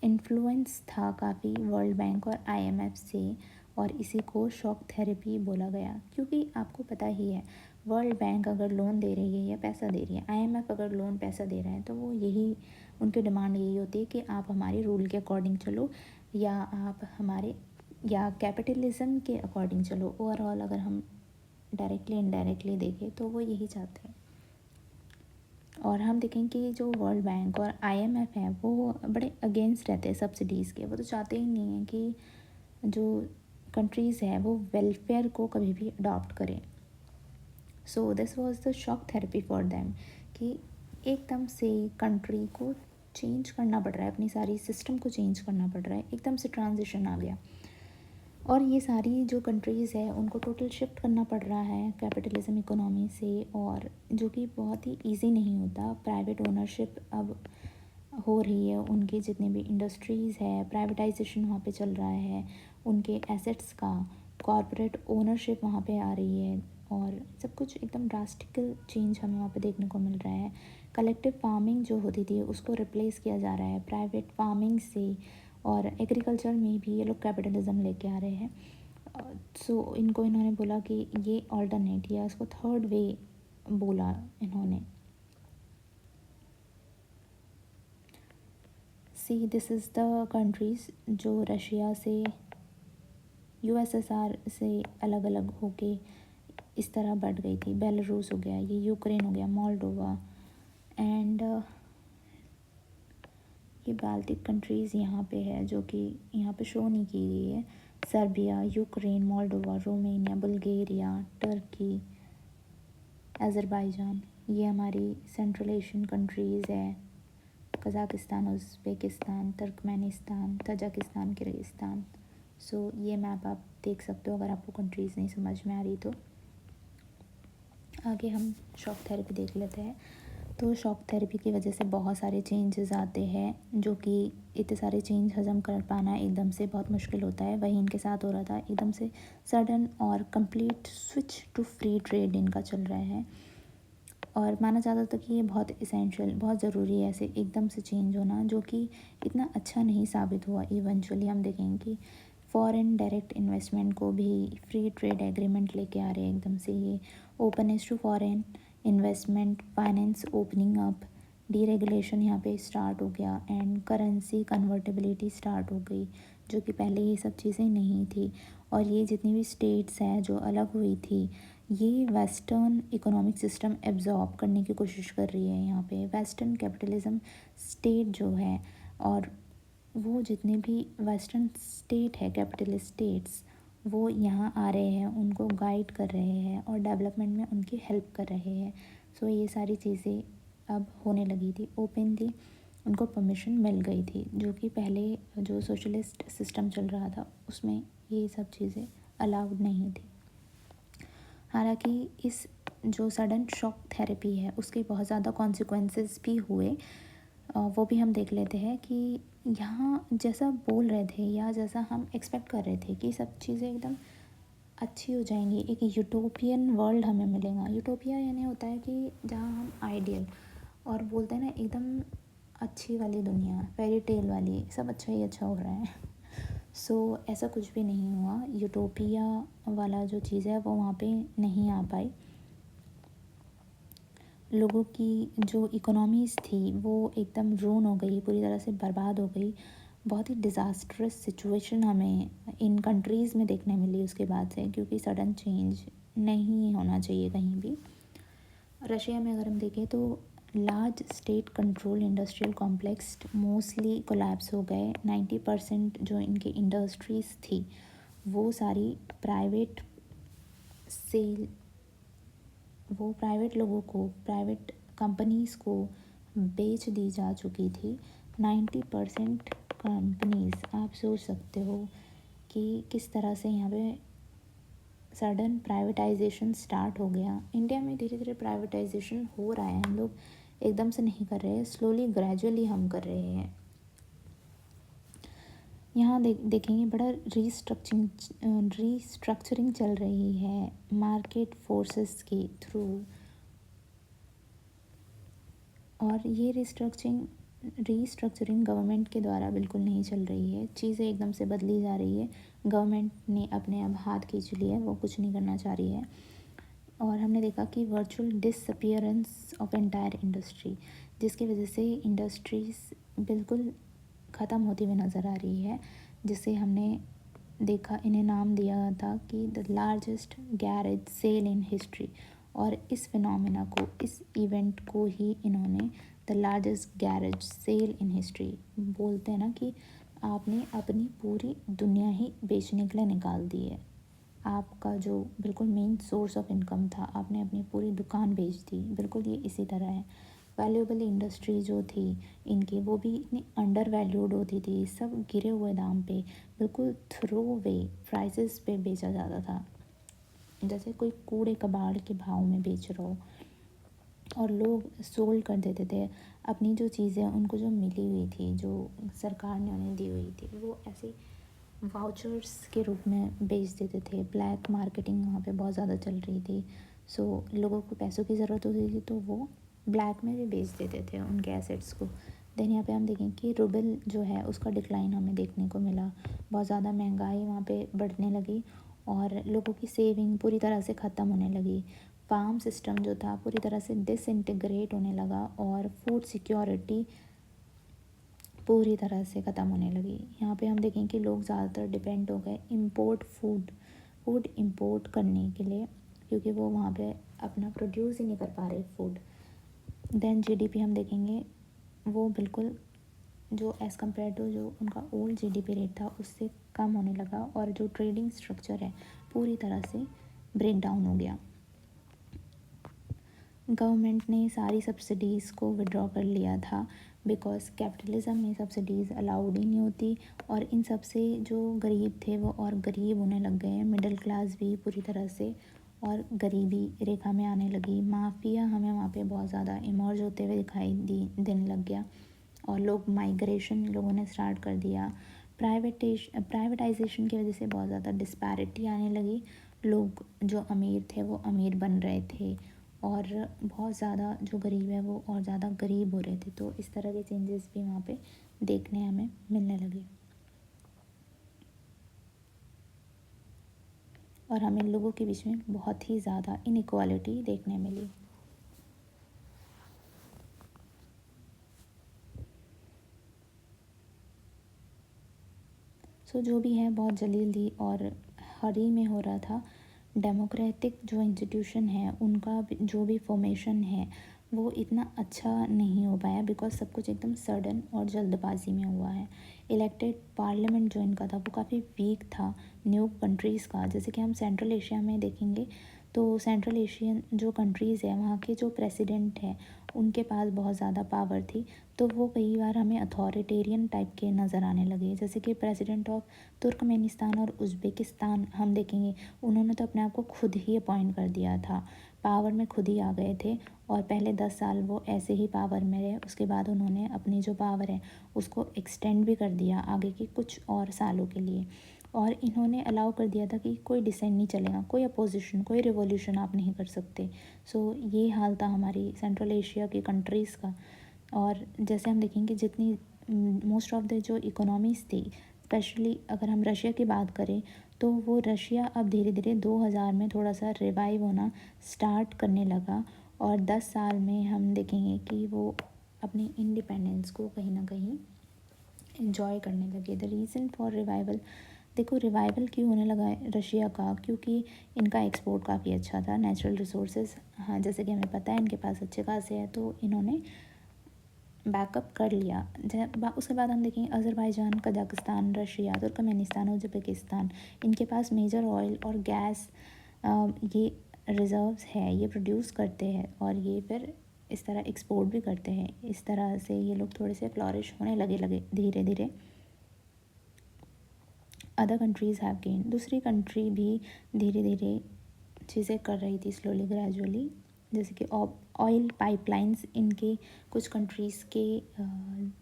इन्फ्लुएंस था काफ़ी वर्ल्ड बैंक और आईएमएफ से. और इसी को शॉक थेरेपी बोला गया, क्योंकि आपको पता ही है, वर्ल्ड बैंक अगर लोन दे रही है या पैसा दे रही है, आईएमएफ अगर लोन पैसा दे रहा है, तो वो यही, उनकी डिमांड यही होती है कि आप हमारे रूल के अकॉर्डिंग चलो, या आप हमारे, या कैपिटलिज्म के अकॉर्डिंग चलो. ओवरऑल अगर हम डायरेक्टली इनडायरेक्टली देखें तो वो यही चाहते हैं. और हम देखें कि जो वर्ल्ड बैंक और आईएमएफ है वो बड़े अगेंस्ट रहते हैं सब्सिडीज़ के. वो तो चाहते ही नहीं हैं कि जो कंट्रीज़ है वो वेलफेयर को कभी भी अडॉप्ट करें. So this was the shock therapy for them, कि एकदम से कंट्री को चेंज करना पड़ रहा है, अपनी सारी सिस्टम को चेंज करना पड़ रहा है, एकदम से ट्रांजिशन आ गया. और ये सारी जो कंट्रीज़ है उनको टोटल शिफ्ट करना पड़ रहा है कैपिटलिज्म इकोनॉमी से, और जो कि बहुत ही इजी नहीं होता. प्राइवेट ओनरशिप अब हो रही है, उनकी जितने भी इंडस्ट्रीज़ है, प्राइवेटाइजेशन वहाँ पे चल रहा है, उनके एसेट्स का कॉरपोरेट ओनरशिप वहाँ पे आ रही है, और सब कुछ एकदम ड्रास्टिकल चेंज हमें वहाँ पे देखने को मिल रहा है. कलेक्टिव फार्मिंग जो होती थी उसको रिप्लेस किया जा रहा है प्राइवेट फार्मिंग से. और एग्रीकल्चर में भी ये लोग कैपिटलिज्म लेके आ रहे हैं. सो इनको इन्होंने बोला कि ये ऑल्टरनेट, या इसको थर्ड वे बोला इन्होंने. See this is the countries जो रशिया से, यूएसएसआर से अलग अलग होके इस तरह बढ़ गई थी. बेलारूस हो गया, ये यूक्रेन हो गया, मोल्डोवा, एंड ये बाल्टिक कंट्रीज़ यहाँ पे है जो कि यहाँ पे शो नहीं की गई है. Serbia, Ukraine, Moldova, Romania, Bulgaria, Turkey, Azerbaijan, ये हमारी सेंट्रल एशियन कंट्रीज़ है. Kazakhstan, Uzbekistan, Turkmenistan, Tajikistan, Kyrgyzstan. So ये मैप आप देख सकते हो अगर आपको कंट्रीज़ नहीं समझ में आ रही तो. आगे हम शॉक थेरेपी देख लेते हैं. तो शॉक थेरेपी की वजह से बहुत सारे चेंजेस आते हैं, जो कि इतने सारे चेंज हज़म कर पाना एकदम से बहुत मुश्किल होता है. वही इनके साथ हो रहा था, एकदम से सडन और complete switch to free trade इनका चल रहा है. और माना जाता था कि ये बहुत इसेंशियल, बहुत ज़रूरी है ऐसे एकदम से चेंज होना, जो कि इतना अच्छा नहीं साबित हुआ. इवेंचुअली हम देखेंगे कि फॉरेन डायरेक्ट इन्वेस्टमेंट को भी फ्री ट्रेड एग्रीमेंट लेके आ रहे हैं एकदम से. ये openness to foreign investment, finance opening up, deregulation यहाँ पे स्टार्ट हो गया, एंड करेंसी कन्वर्टेबिलिटी स्टार्ट हो गई, जो कि पहले ये सब चीज़ें नहीं थी. और ये जितनी भी स्टेट्स हैं जो अलग हुई थी, ये वेस्टर्न इकोनॉमिक सिस्टम एब्जॉर्ब करने की कोशिश कर रही है. यहाँ पे वेस्टर्न कैपिटलिज्म स्टेट जो है, और वो जितने भी वेस्टर्न स्टेट है, कैपिटलिस्ट स्टेट्स, वो यहाँ आ रहे हैं, उनको गाइड कर रहे हैं और डेवलपमेंट में उनकी हेल्प कर रहे हैं. सो ये सारी चीज़ें अब होने लगी थी ओपनली, उनको परमिशन मिल गई थी, जो कि पहले जो सोशलिस्ट सिस्टम चल रहा था उसमें ये सब चीज़ें अलाउड नहीं थी. हालांकि इस जो सडन शॉक थेरेपी है उसके बहुत ज़्यादा कॉन्सिक्वेंसेस भी हुए. वो भी हम देख लेते हैं कि यहाँ जैसा बोल रहे थे या जैसा हम एक्सपेक्ट कर रहे थे कि सब चीज़ें एकदम अच्छी हो जाएंगी, एक यूटोपियन वर्ल्ड हमें मिलेगा. यूटोपिया यानी होता है कि जहाँ हम आइडियल, और बोलते हैं ना एकदम अच्छी वाली दुनिया, फेरी टेल वाली, सब अच्छा ही अच्छा हो रहा है. सो ऐसा कुछ भी नहीं हुआ, यूटोपिया वाला जो चीज़ है वो वहाँ पे नहीं आ पाई। लोगों की जो इकोनॉमीज़ थी वो एकदम रून हो गई, पूरी तरह से बर्बाद हो गई। बहुत ही डिज़ास्ट्रस सिचुएशन हमें इन कंट्रीज़ में देखने मिली उसके बाद से, क्योंकि सडन चेंज नहीं होना चाहिए कहीं भी। रशिया में अगर हम देखें तो large state control industrial complex mostly collapse हो गए। 90% जो इनकी इंडस्ट्रीज़ थी वो सारी प्राइवेट सेल वो प्राइवेट लोगों को, प्राइवेट कंपनीज़ को बेच दी जा चुकी थी। 90% कंपनीज़, आप सोच सकते हो कि किस तरह से यहाँ पे सडन प्राइवेटाइजेशन स्टार्ट हो गया। इंडिया में धीरे धीरे प्राइवेटाइजेशन हो रहा है, हम लोग एकदम से नहीं कर रहे हैं, स्लोली ग्रेजुअली हम कर रहे हैं। यहाँ देखेंगे बड़ा रीस्ट्रक्चरिंग चल रही है मार्केट फोर्सेस के थ्रू, और ये रीस्ट्रक्चरिंग गवर्नमेंट के द्वारा बिल्कुल नहीं चल रही है। चीज़ें एकदम से बदली जा रही है, गवर्नमेंट ने अपने अब हाथ खींच लिए, वो कुछ नहीं करना चाह रही है। और हमने देखा कि virtual disappearance of entire industry, जिसकी वजह से इंडस्ट्रीज़ बिल्कुल ख़त्म होती हुई नज़र आ रही है, जिसे हमने देखा, इन्हें नाम दिया था कि the largest garage sale in history. और इस फिनोमेना को, इस इवेंट को ही इन्होंने the largest garage sale in history बोलते हैं ना, कि आपने अपनी पूरी दुनिया ही बेचने के लिए निकाल दी है। आपका जो बिल्कुल मेन सोर्स ऑफ इनकम था, आपने अपनी पूरी दुकान बेच दी। बिल्कुल ये इसी तरह है। वैल्यूएबल इंडस्ट्री जो थी इनकी, वो भी इतनी अंडर वैल्यूड होती थी, सब गिरे हुए दाम पे, बिल्कुल थ्रो वे प्राइसेस पे बेचा जाता था, जैसे कोई कूड़े कबाड़ के भाव में बेच रहा हो। और लोग सोल्ड कर देते थे अपनी जो चीज़ें उनको जो मिली हुई थी, जो सरकार ने उन्हें दी हुई थी, वो ऐसे वाउचर्स के रूप में बेच देते थे। ब्लैक मार्केटिंग वहाँ पे बहुत ज़्यादा चल रही थी। सो लोगों को पैसों की ज़रूरत होती थी तो वो ब्लैक में भी बेच देते थे उनके एसेट्स को। देन यहाँ पे हम देखें कि रूबल जो है उसका डिक्लाइन हमें देखने को मिला। बहुत ज़्यादा महंगाई वहाँ पे बढ़ने लगी और लोगों की सेविंग पूरी तरह से ख़त्म होने लगी। फार्म सिस्टम जो था पूरी तरह से डिसइंटीग्रेट होने लगा और फूड सिक्योरिटी पूरी तरह से ख़त्म होने लगी। यहाँ पे हम देखें कि लोग ज़्यादातर डिपेंड हो गए फूड इंपोर्ट करने के लिए, क्योंकि वो वहाँ पे अपना प्रोड्यूस ही नहीं कर पा रहे फूड। देन जीडीपी हम देखेंगे, वो बिल्कुल जो एज़ कम्पेयर टू जो उनका ओल्ड जीडीपी रेट था उससे कम होने लगा, और जो ट्रेडिंग स्ट्रक्चर है पूरी तरह से ब्रेक डाउन हो गया। गवर्नमेंट ने सारी सब्सिडीज़ को विड्रॉ कर लिया था, बिकॉज़ कैपिटलिज़म में सब्सिडीज़ अलाउड ही नहीं होती, और इन सब से जो गरीब थे वो और गरीब होने लग गए। मिडिल क्लास भी पूरी तरह से और गरीबी रेखा में आने लगी। माफिया हमें वहाँ पे बहुत ज़्यादा इमर्ज होते हुए दिखाई देने लग गया, और लोग माइग्रेशन लोगों ने स्टार्ट कर दिया। प्राइवेटाइजेशन की वजह से बहुत ज़्यादा डिस्पैरिटी आने लगी। लोग जो अमीर थे वो अमीर बन रहे थे, और बहुत ज़्यादा जो गरीब है वो और ज़्यादा गरीब हो रहे थे। तो इस तरह के चेंजेस भी वहाँ पे देखने हमें मिलने लगे, और हमें लोगों के बीच में बहुत ही ज़्यादा इनइक्वालिटी देखने मिली। सो जो भी है बहुत जल्दी और हरी में हो रहा था। डेमोक्रेटिक जो इंस्टीट्यूशन है उनका जो भी फॉर्मेशन है वो इतना अच्छा नहीं हो पाया, बिकॉज सब कुछ एकदम सडन और जल्दबाजी में हुआ है। इलेक्टेड पार्लियामेंट जो इनका था वो काफ़ी वीक था न्यू कंट्रीज़ का। जैसे कि हम सेंट्रल एशिया में देखेंगे तो सेंट्रल एशियन जो कंट्रीज़ है वहाँ के जो प्रेसिडेंट है उनके पास बहुत ज़्यादा पावर थी, तो वो कई बार हमें अथॉरिटेरियन टाइप के नज़र आने लगे। जैसे कि प्रेसिडेंट ऑफ तुर्कमेनिस्तान और उज़्बेकिस्तान हम देखेंगे, उन्होंने तो अपने आप को खुद ही अपॉइंट कर दिया था, पावर में खुद ही आ गए थे, और पहले 10 साल वो ऐसे ही पावर में रहे। उसके बाद उन्होंने अपनी जो पावर है उसको एक्सटेंड भी कर दिया आगे के कुछ और सालों के लिए, और इन्होंने अलाउ कर दिया था कि कोई डिसेंट नहीं चलेगा, कोई अपोजिशन, कोई रिवॉल्यूशन आप नहीं कर सकते। सो ये हाल था हमारी सेंट्रल एशिया की कंट्रीज़ का। और जैसे हम देखेंगे जितनी मोस्ट ऑफ द जो इकोनॉमीज़ थी स्पेशली अगर हम रशिया की बात करें तो वो रशिया अब धीरे धीरे 2000 में थोड़ा सा रिवाइव होना स्टार्ट करने लगा और 10 साल में हम देखेंगे कि वो अपनी इंडिपेंडेंस को कहीं ना कहीं इन्जॉय करने लगे। द रीज़न फॉर रिवाइवल, देखो रिवाइवल क्यों होने लगा है रशिया का, क्योंकि इनका एक्सपोर्ट काफ़ी अच्छा था, नेचुरल रिसोर्सेज, हाँ जैसे कि हमें पता है इनके पास अच्छे खासे है, तो इन्होंने बैकअप कर लिया। उसके बाद हम देखें Azerbaijan, Kazakhstan, Russia, Turkmenistan, Uzbekistan, इनके पास मेजर ऑयल और गैस ये रिज़र्व्स है, ये प्रोड्यूस करते हैं और ये फिर इस तरह एक्सपोर्ट भी करते हैं। इस तरह से ये लोग थोड़े से फ्लॉरिश होने लगे धीरे धीरे। अदर कंट्रीज़ हैव गेन, दूसरी कंट्री भी धीरे धीरे चीज़ें कर रही थी स्लोली ग्रेजुअली, जैसे कि ऑयल पाइपलाइंस इनके कुछ कंट्रीज़ के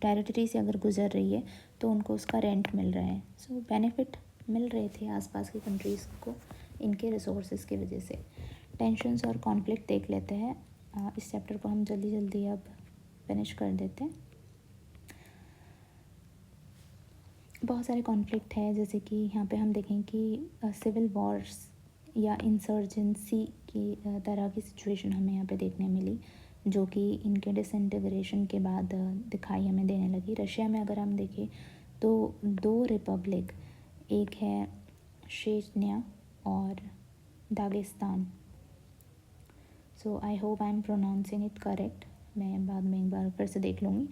टेरिटरी से अगर गुजर रही है तो उनको उसका रेंट मिल रहा है। सो बेनिफिट मिल रहे थे आसपास की कंट्रीज़ को इनके रिसोर्सेज की वजह से। टेंशन्स और कॉन्फ्लिक्ट देख लेते हैं। इस चैप्टर को हम जल्दी जल्दी अब फिनिश कर देते हैं। बहुत सारे कॉन्फ्लिक्ट है, जैसे कि यहाँ पे हम देखें कि सिविल वॉर्स या इंसर्जेंसी की तरह की सिचुएशन हमें यहाँ पे देखने मिली, जो कि इनके डिसइंटीग्रेशन के बाद दिखाई हमें देने लगी। रशिया में अगर हम देखें तो 2 रिपब्लिक, एक है शेचन्या और Dagestan. So I hope I am pronouncing it correct, मैं बाद में एक बार फिर से देख लूँगी।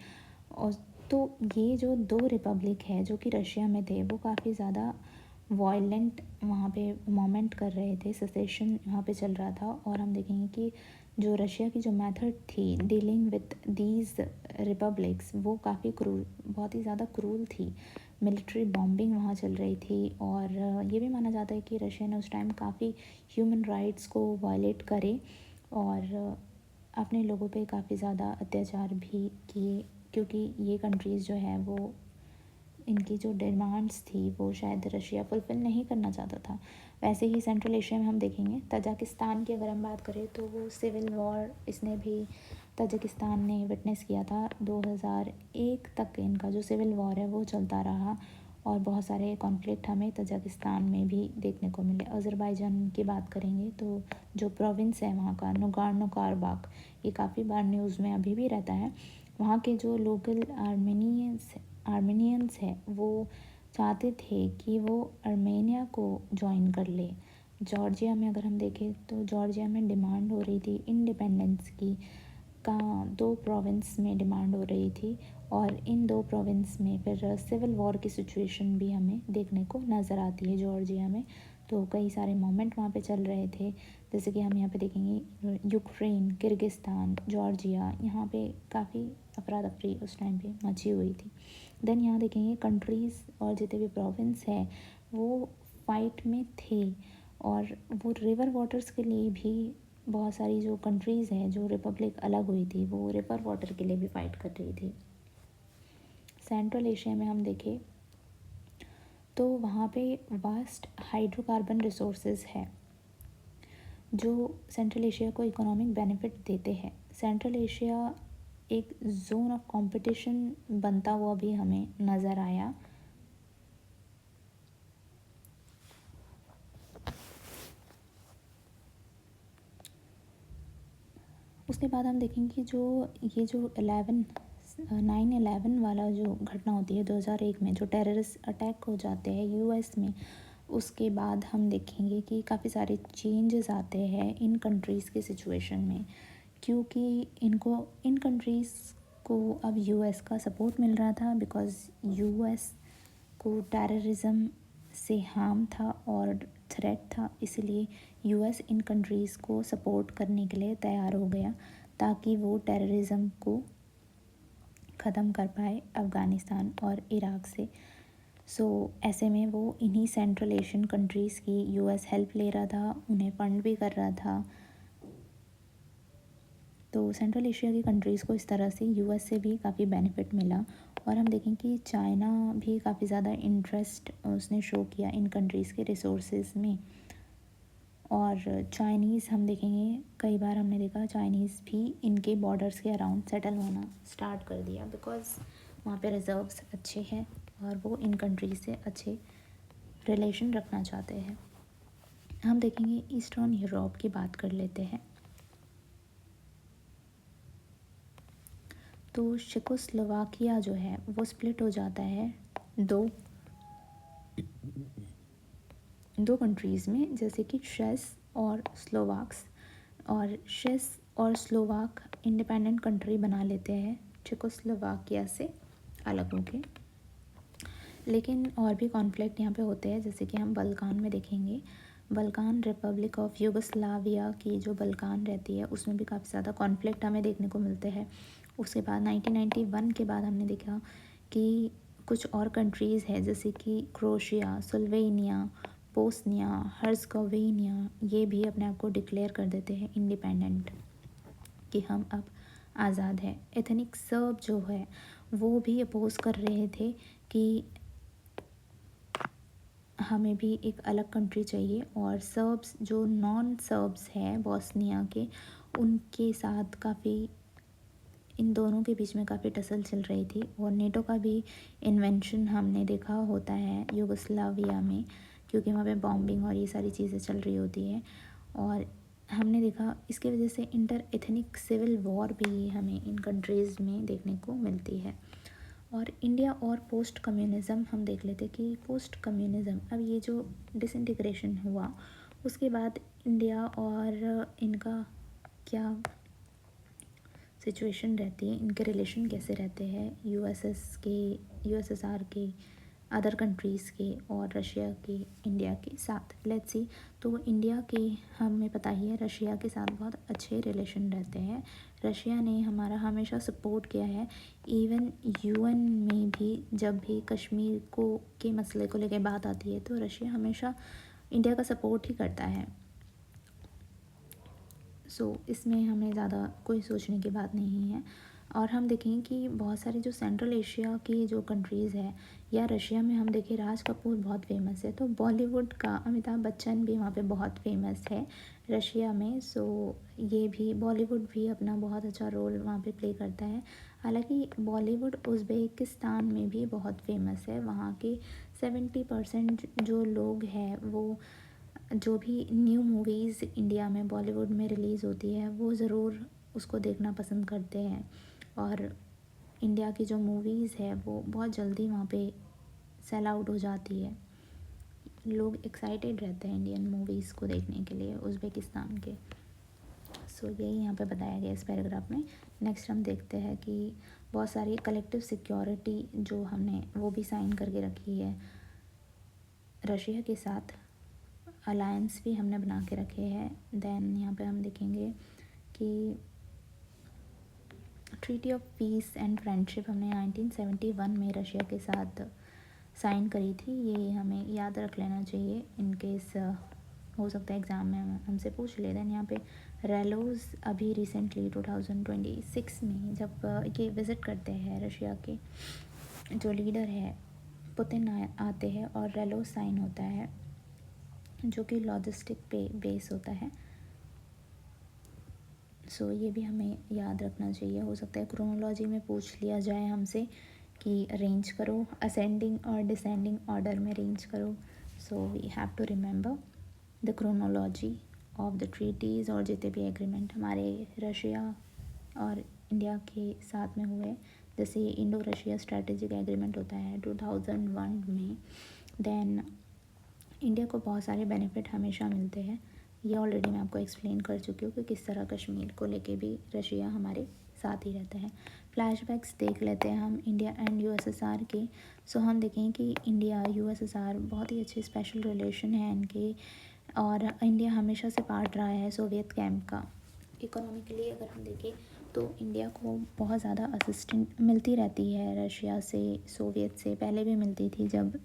और तो ये जो 2 रिपब्लिक है जो कि रशिया में थे, वो काफ़ी ज़्यादा वायलेंट वहाँ पे मोमेंट कर रहे थे, सेसेशन वहाँ पे चल रहा था। और हम देखेंगे कि जो रशिया की जो मेथड थी डीलिंग विद दीज रिपब्लिक्स, वो काफ़ी क्रूर, बहुत ही ज़्यादा क्रूर थी। मिलिट्री बॉम्बिंग वहाँ चल रही थी और ये भी माना जाता है कि रशिया ने उस टाइम काफ़ी ह्यूमन राइट्स को वायलेट करे और अपने लोगों पे काफ़ी ज़्यादा अत्याचार भी किए, क्योंकि ये कंट्रीज़ जो है वो इनकी जो डिमांड्स थी वो शायद रशिया फुलफ़िल नहीं करना चाहता था। वैसे ही सेंट्रल एशिया में हम देखेंगे तजाकिस्तान की अगर हम बात करें तो वो सिविल वॉर इसने भी तजाकिस्तान ने विटनेस किया था। 2001 तक इनका जो सिविल वॉर है वो चलता रहा और बहुत सारे कॉन्फ्लिक्ट हमें तजाकिस्तान में भी देखने को मिले। अज़रबैजान की बात करेंगे तो जो प्रोविंस है वहाँ का नगार्नो कारबाख, ये काफ़ी बार न्यूज़ में अभी भी रहता है। वहाँ के जो लोकल आर्मेनियंस है वो चाहते थे कि वो आर्मेनिया को ज्वाइन कर ले। जॉर्जिया में अगर हम देखें तो जॉर्जिया में डिमांड हो रही थी इंडिपेंडेंस की, का 2 प्रोविंस में डिमांड हो रही थी और इन 2 प्रोविंस में फिर सिविल वॉर की सिचुएशन भी हमें देखने को नज़र आती है जॉर्जिया में। तो कई सारे मोमेंट वहाँ पे चल रहे थे, जैसे कि हम यहाँ पे देखेंगे यूक्रेन, किर्गिस्तान, जॉर्जिया, यहाँ पे काफ़ी अफरा तफरी उस टाइम पे मची हुई थी। देन यहाँ देखेंगे कंट्रीज़ और जितने भी प्रोविंस है वो फाइट में थे और वो रिवर वाटर्स के लिए भी बहुत सारी जो कंट्रीज़ हैं, जो रिपब्लिक अलग हुई थी, वो रिवर वाटर के लिए भी फ़ाइट कर रही थी। सेंट्रल एशिया में हम देखें तो वहाँ पे वास्ट हाइड्रोकार्बन रिसोर्सेज है जो सेंट्रल एशिया को इकोनॉमिक बेनिफिट देते हैं। सेंट्रल एशिया एक जोन ऑफ कंपटीशन बनता हुआ भी हमें नज़र आया। उसके बाद हम देखेंगे कि ये जो 9/11 वाला जो घटना होती है 2001 में, जो टेररिस्ट अटैक हो जाते हैं यूएस में, उसके बाद हम देखेंगे कि काफ़ी सारे चेंजेस आते हैं इन कंट्रीज़ के सिचुएशन में, क्योंकि इन कंट्रीज़ को अब यूएस का सपोर्ट मिल रहा था, बिकॉज़ यूएस को टेररिज्म से हार्म था और थ्रेट था, इसलिए यूएस इन कंट्रीज़ को सपोर्ट करने के लिए तैयार हो गया ताकि वो टेररिज्म को ख़त्म कर पाए अफ़गानिस्तान और इराक़ से। ऐसे में वो इन्हीं सेंट्रल एशियन कंट्रीज़ की यूएस हेल्प ले रहा था, उन्हें फ़ंड भी कर रहा था। तो सेंट्रल एशिया की कंट्रीज़ को इस तरह से यूएस से भी काफ़ी बेनिफिट मिला। और हम देखें कि चाइना भी काफ़ी ज़्यादा इंटरेस्ट उसने शो किया इन कंट्रीज़ के रिसोर्सेज में। और चाइनीज़ हम देखेंगे, कई बार हमने देखा चाइनीज़ भी इनके बॉर्डर्स के अराउंड सेटल होना स्टार्ट कर दिया, बिकॉज़ वहाँ पे रिज़र्व्स अच्छे हैं और वो इन कंट्रीज से अच्छे रिलेशन रखना चाहते हैं। हम देखेंगे ईस्टर्न यूरोप की बात कर लेते हैं। तो चेकोस्लोवाकिया जो है वो स्प्लिट हो जाता है दो कंट्रीज़ में, जैसे कि चेस और स्लोवाक्स। और चेस और स्लोवाक इंडिपेंडेंट कंट्री बना लेते हैं चेकोस्लोवाकिया से अलग होके। लेकिन और भी कॉन्फ्लिक्ट यहाँ पे होते हैं, जैसे कि हम बल्कान में देखेंगे। बल्कान रिपब्लिक ऑफ यूगोस्लाविया की जो बल्कान रहती है उसमें भी काफ़ी ज़्यादा कॉन्फ्लिक्ट हमें देखने को मिलते हैं। उसके बाद 1991 के बाद हमने देखा कि कुछ और कंट्रीज़ है, जैसे कि क्रोशिया, स्लोवेनिया, बोस्निया, हर्ज़गोविना, ये भी अपने आप को डिक्लेयर कर देते हैं इंडिपेंडेंट कि हम अब आज़ाद है। एथनिक सर्ब जो है वो भी अपोज कर रहे थे कि हमें भी एक अलग कंट्री चाहिए, और सर्ब्स जो नॉन सर्ब्स हैं बोस्निया के, उनके साथ काफ़ी इन दोनों के बीच में काफ़ी टसल चल रही थी। और नेटो का भी इन्वेंशन हमने देखा होता है यूगोस्लाविया में, क्योंकि वहाँ पे बॉम्बिंग और ये सारी चीज़ें चल रही होती हैं। और हमने देखा इसके वजह से इंटर एथनिक सिविल वॉर भी हमें इन कंट्रीज़ में देखने को मिलती है। और इंडिया और पोस्ट कम्युनिज़म हम देख लेते कि पोस्ट कम्युनिज़म, अब ये जो डिसइंटीग्रेशन हुआ उसके बाद इंडिया और इनका क्या सिचुएशन रहती है, इनके रिलेशन कैसे रहते हैं यूएसएसआर के, अदर कंट्रीज़ के और रशिया के इंडिया के साथ। Let's see. तो इंडिया के हमें पता ही है रशिया के साथ बहुत अच्छे रिलेशन रहते हैं। रशिया ने हमारा हमेशा सपोर्ट किया है। इवन यूएन में भी जब भी कश्मीर के मसले को लेकर बात आती है तो रशिया हमेशा इंडिया का सपोर्ट ही करता है। इसमें हमें ज़्यादा कोई सोचने की बात नहीं है। और हम देखें कि बहुत सारे जो सेंट्रल एशिया की जो कंट्रीज़ है, या रशिया में हम देखें राज कपूर बहुत फेमस है, तो बॉलीवुड का अमिताभ बच्चन भी वहाँ पे बहुत फेमस है रशिया में। ये भी बॉलीवुड भी अपना बहुत अच्छा रोल वहाँ पे प्ले करता है। हालांकि बॉलीवुड उज़्बेकिस्तान में भी बहुत फेमस है। वहाँ के 70% जो लोग हैं वो जो भी न्यू मूवीज़ इंडिया में बॉलीवुड में रिलीज़ होती है वो ज़रूर उसको देखना पसंद करते हैं। और इंडिया की जो मूवीज़ है वो बहुत जल्दी वहाँ पे सेल आउट हो जाती है। लोग एक्साइटेड रहते हैं इंडियन मूवीज़ को देखने के लिए उज़्बेकिस्तान के। यही यहाँ पे बताया गया इस पैराग्राफ में। नेक्स्ट हम देखते हैं कि बहुत सारी कलेक्टिव सिक्योरिटी जो हमने वो भी साइन करके रखी है रशिया के साथ। अलायंस भी हमने बना के रखे हैं। देन यहाँ पे हम देखेंगे कि treaty of peace and friendship हमने 1971 में रशिया के साथ साइन करी थी। ये हमें याद रख लेना चाहिए इन केस हो सकता है एग्ज़ाम में हमसे पूछ ले। देन यहाँ पे रेलोज अभी रिसेंटली 2026 में जब ये विज़िट करते हैं रशिया के जो लीडर है पुतिन आते हैं और रेलोज साइन होता है जो कि लॉजिस्टिक पे बेस होता है। ये भी हमें याद रखना चाहिए। हो सकता है क्रोनोलॉजी में पूछ लिया जाए हमसे कि अरेंज करो, असेंडिंग और डिसेंडिंग ऑर्डर में अरेंज करो। We have to remember the chronology of the treaties और जितने भी एग्रीमेंट हमारे रशिया और इंडिया के साथ में हुए, जैसे इंडो रशिया स्ट्रेटेजिक एग्रीमेंट होता है 2001 में। देन इंडिया को बहुत सारे बेनिफिट हमेशा मिलते हैं। ये ऑलरेडी मैं आपको एक्सप्लेन कर चुकी हूँ कि किस तरह कश्मीर को लेके भी रशिया हमारे साथ ही रहता है। फ्लैशबैक्स देख लेते हैं हम इंडिया एंड यूएसएसआर के। हम देखें कि इंडिया यूएसएसआर बहुत ही अच्छे स्पेशल रिलेशन है इनके, और इंडिया हमेशा से पार्ट रहा है सोवियत कैंप का। इकोनॉमिकली अगर हम देखें तो इंडिया को बहुत ज़्यादा असिस्टेंट मिलती रहती है रशिया से, सोवियत से पहले भी मिलती थी जब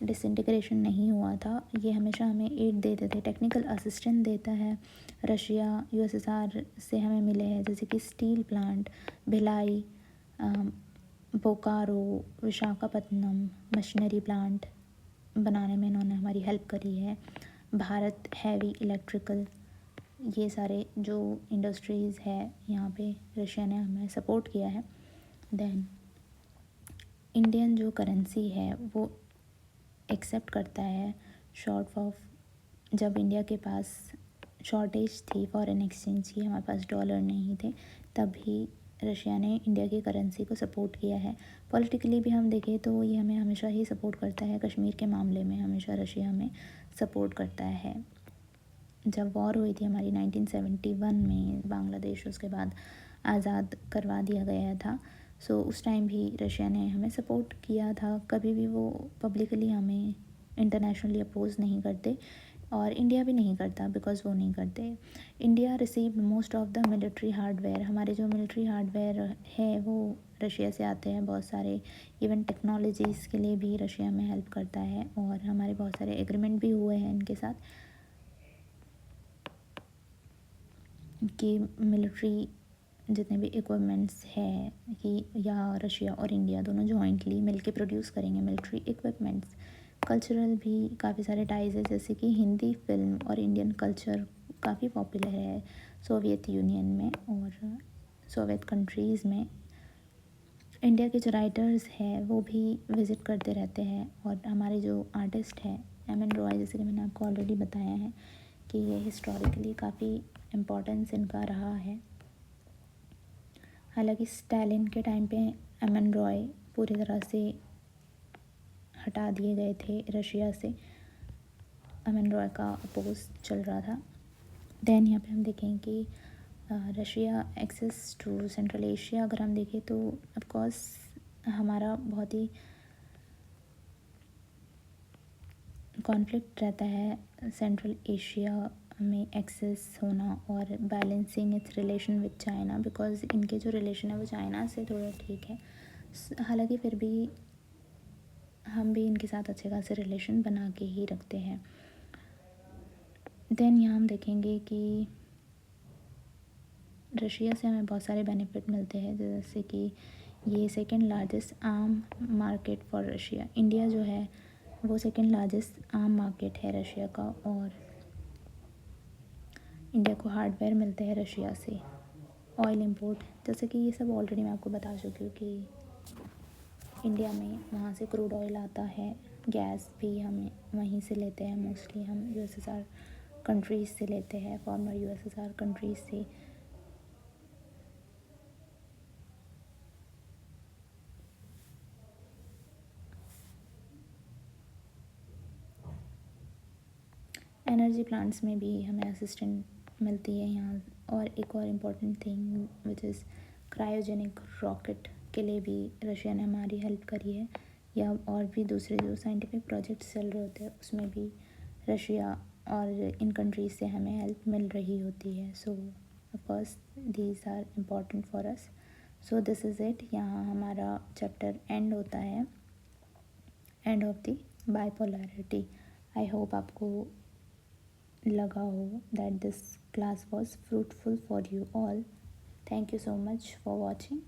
डिसइंटीग्रेशन नहीं हुआ था। ये हमेशा हमें एड देते थे, टेक्निकल असिस्टेंट देता है रशिया। यूएसएसआर से हमें मिले हैं जैसे कि steel plant Bhilai, Bokaro, Visakhapatnam machinery plant बनाने में इन्होंने हमारी हेल्प करी है। भारत हैवी इलेक्ट्रिकल, ये सारे जो इंडस्ट्रीज़ है यहाँ पे रशिया ने हमें सपोर्ट किया है। देन इंडियन जो करेंसी है वो एक्सेप्ट करता है शॉर्ट ऑफ, जब इंडिया के पास शॉर्टेज थी फॉरेन एक्सचेंज की, हमारे पास डॉलर नहीं थे, तभी रशिया ने इंडिया की करेंसी को सपोर्ट किया है। पॉलिटिकली भी हम देखें तो ये हमें हमेशा ही सपोर्ट करता है, कश्मीर के मामले में हमेशा रशिया हमें सपोर्ट करता है। जब वॉर हुई थी हमारी 1971 में बांग्लादेश, उसके बाद आज़ाद करवा दिया गया था, सो उस टाइम भी रशिया ने हमें सपोर्ट किया था। कभी भी वो पब्लिकली हमें इंटरनेशनली अपोज नहीं करते और इंडिया भी नहीं करता, बिकॉज वो नहीं करते। India received most of the military hardware, हमारे जो मिलिट्री हार्डवेयर है वो रशिया से आते हैं बहुत सारे। इवन टेक्नोलॉजीज़ के लिए भी रशिया में हेल्प करता है और हमारे बहुत सारे एग्रीमेंट भी हुए हैं इनके साथ कि मिलिट्री जितने भी इक्विपमेंट्स हैं कि या रशिया और इंडिया दोनों जॉइंटली मिलके प्रोड्यूस करेंगे मिलिट्री इक्विपमेंट्स। कल्चरल भी काफ़ी सारे टाइज है, जैसे कि हिंदी फिल्म और इंडियन कल्चर काफ़ी पॉपुलर है सोवियत यूनियन में और सोवियत कंट्रीज़ में। इंडिया के जो राइटर्स हैं वो भी विज़िट करते रहते हैं और हमारे जो आर्टिस्ट हैं एम एन रॉय, जैसे कि मैंने आपको ऑलरेडी बताया है कि ये हिस्टोरिकली काफ़ी इम्पोर्टेंस इनका रहा है। हालांकि स्टालिन के टाइम पे एम एन रॉय पूरी तरह से हटा दिए गए थे रशिया से, एम एन रॉय का अपोज चल रहा था। देन यहाँ पे हम देखें कि Russia access to Central Asia, अगर हम देखें तो ऑफकोर्स हमारा बहुत ही कॉन्फ्लिक्ट रहता है सेंट्रल एशिया में एक्सेस होना और balancing it's relation with China, because इनके जो रिलेशन है वो चाइना से थोड़ा ठीक है। हालांकि फिर भी हम भी इनके साथ अच्छे खासे रिलेशन बना के ही रखते हैं। देन यहाँ हम देखेंगे कि रशिया से हमें बहुत सारे बेनिफिट मिलते हैं, जैसे कि ये सेकंड लार्जेस्ट आम मार्केट फॉर रशिया। इंडिया जो है वो सेकंड लार्जेस्ट आम मार्केट है रशिया का और इंडिया को हार्डवेयर मिलते हैं रशिया से। ऑयल इंपोर्ट, जैसे कि ये सब ऑलरेडी मैं आपको बता चुकी हूँ कि इंडिया में वहाँ से क्रूड ऑयल आता है, गैस भी हमें वहीं से लेते हैं, मोस्टली हम यूएसएसआर कंट्रीज़ से लेते हैं, फॉर्मर यूएसएसआर कंट्रीज़ से। एनर्जी प्लांट्स में भी हमें असिस्टेंट मिलती है यहाँ। और एक और important thing which is cryogenic rocket के लिए भी रशिया ने हमारी हेल्प करी है, या और भी दूसरे जो साइंटिफिक प्रोजेक्ट्स चल रहे होते हैं उसमें भी रशिया और इन कंट्रीज़ से हमें हेल्प मिल रही होती है। So of course these are important for us. So this is it, यहाँ हमारा चैप्टर एंड होता है, end of the bipolarity. I hope आपको लगा हो that this class was fruitful for you all. Thank you so much for watching.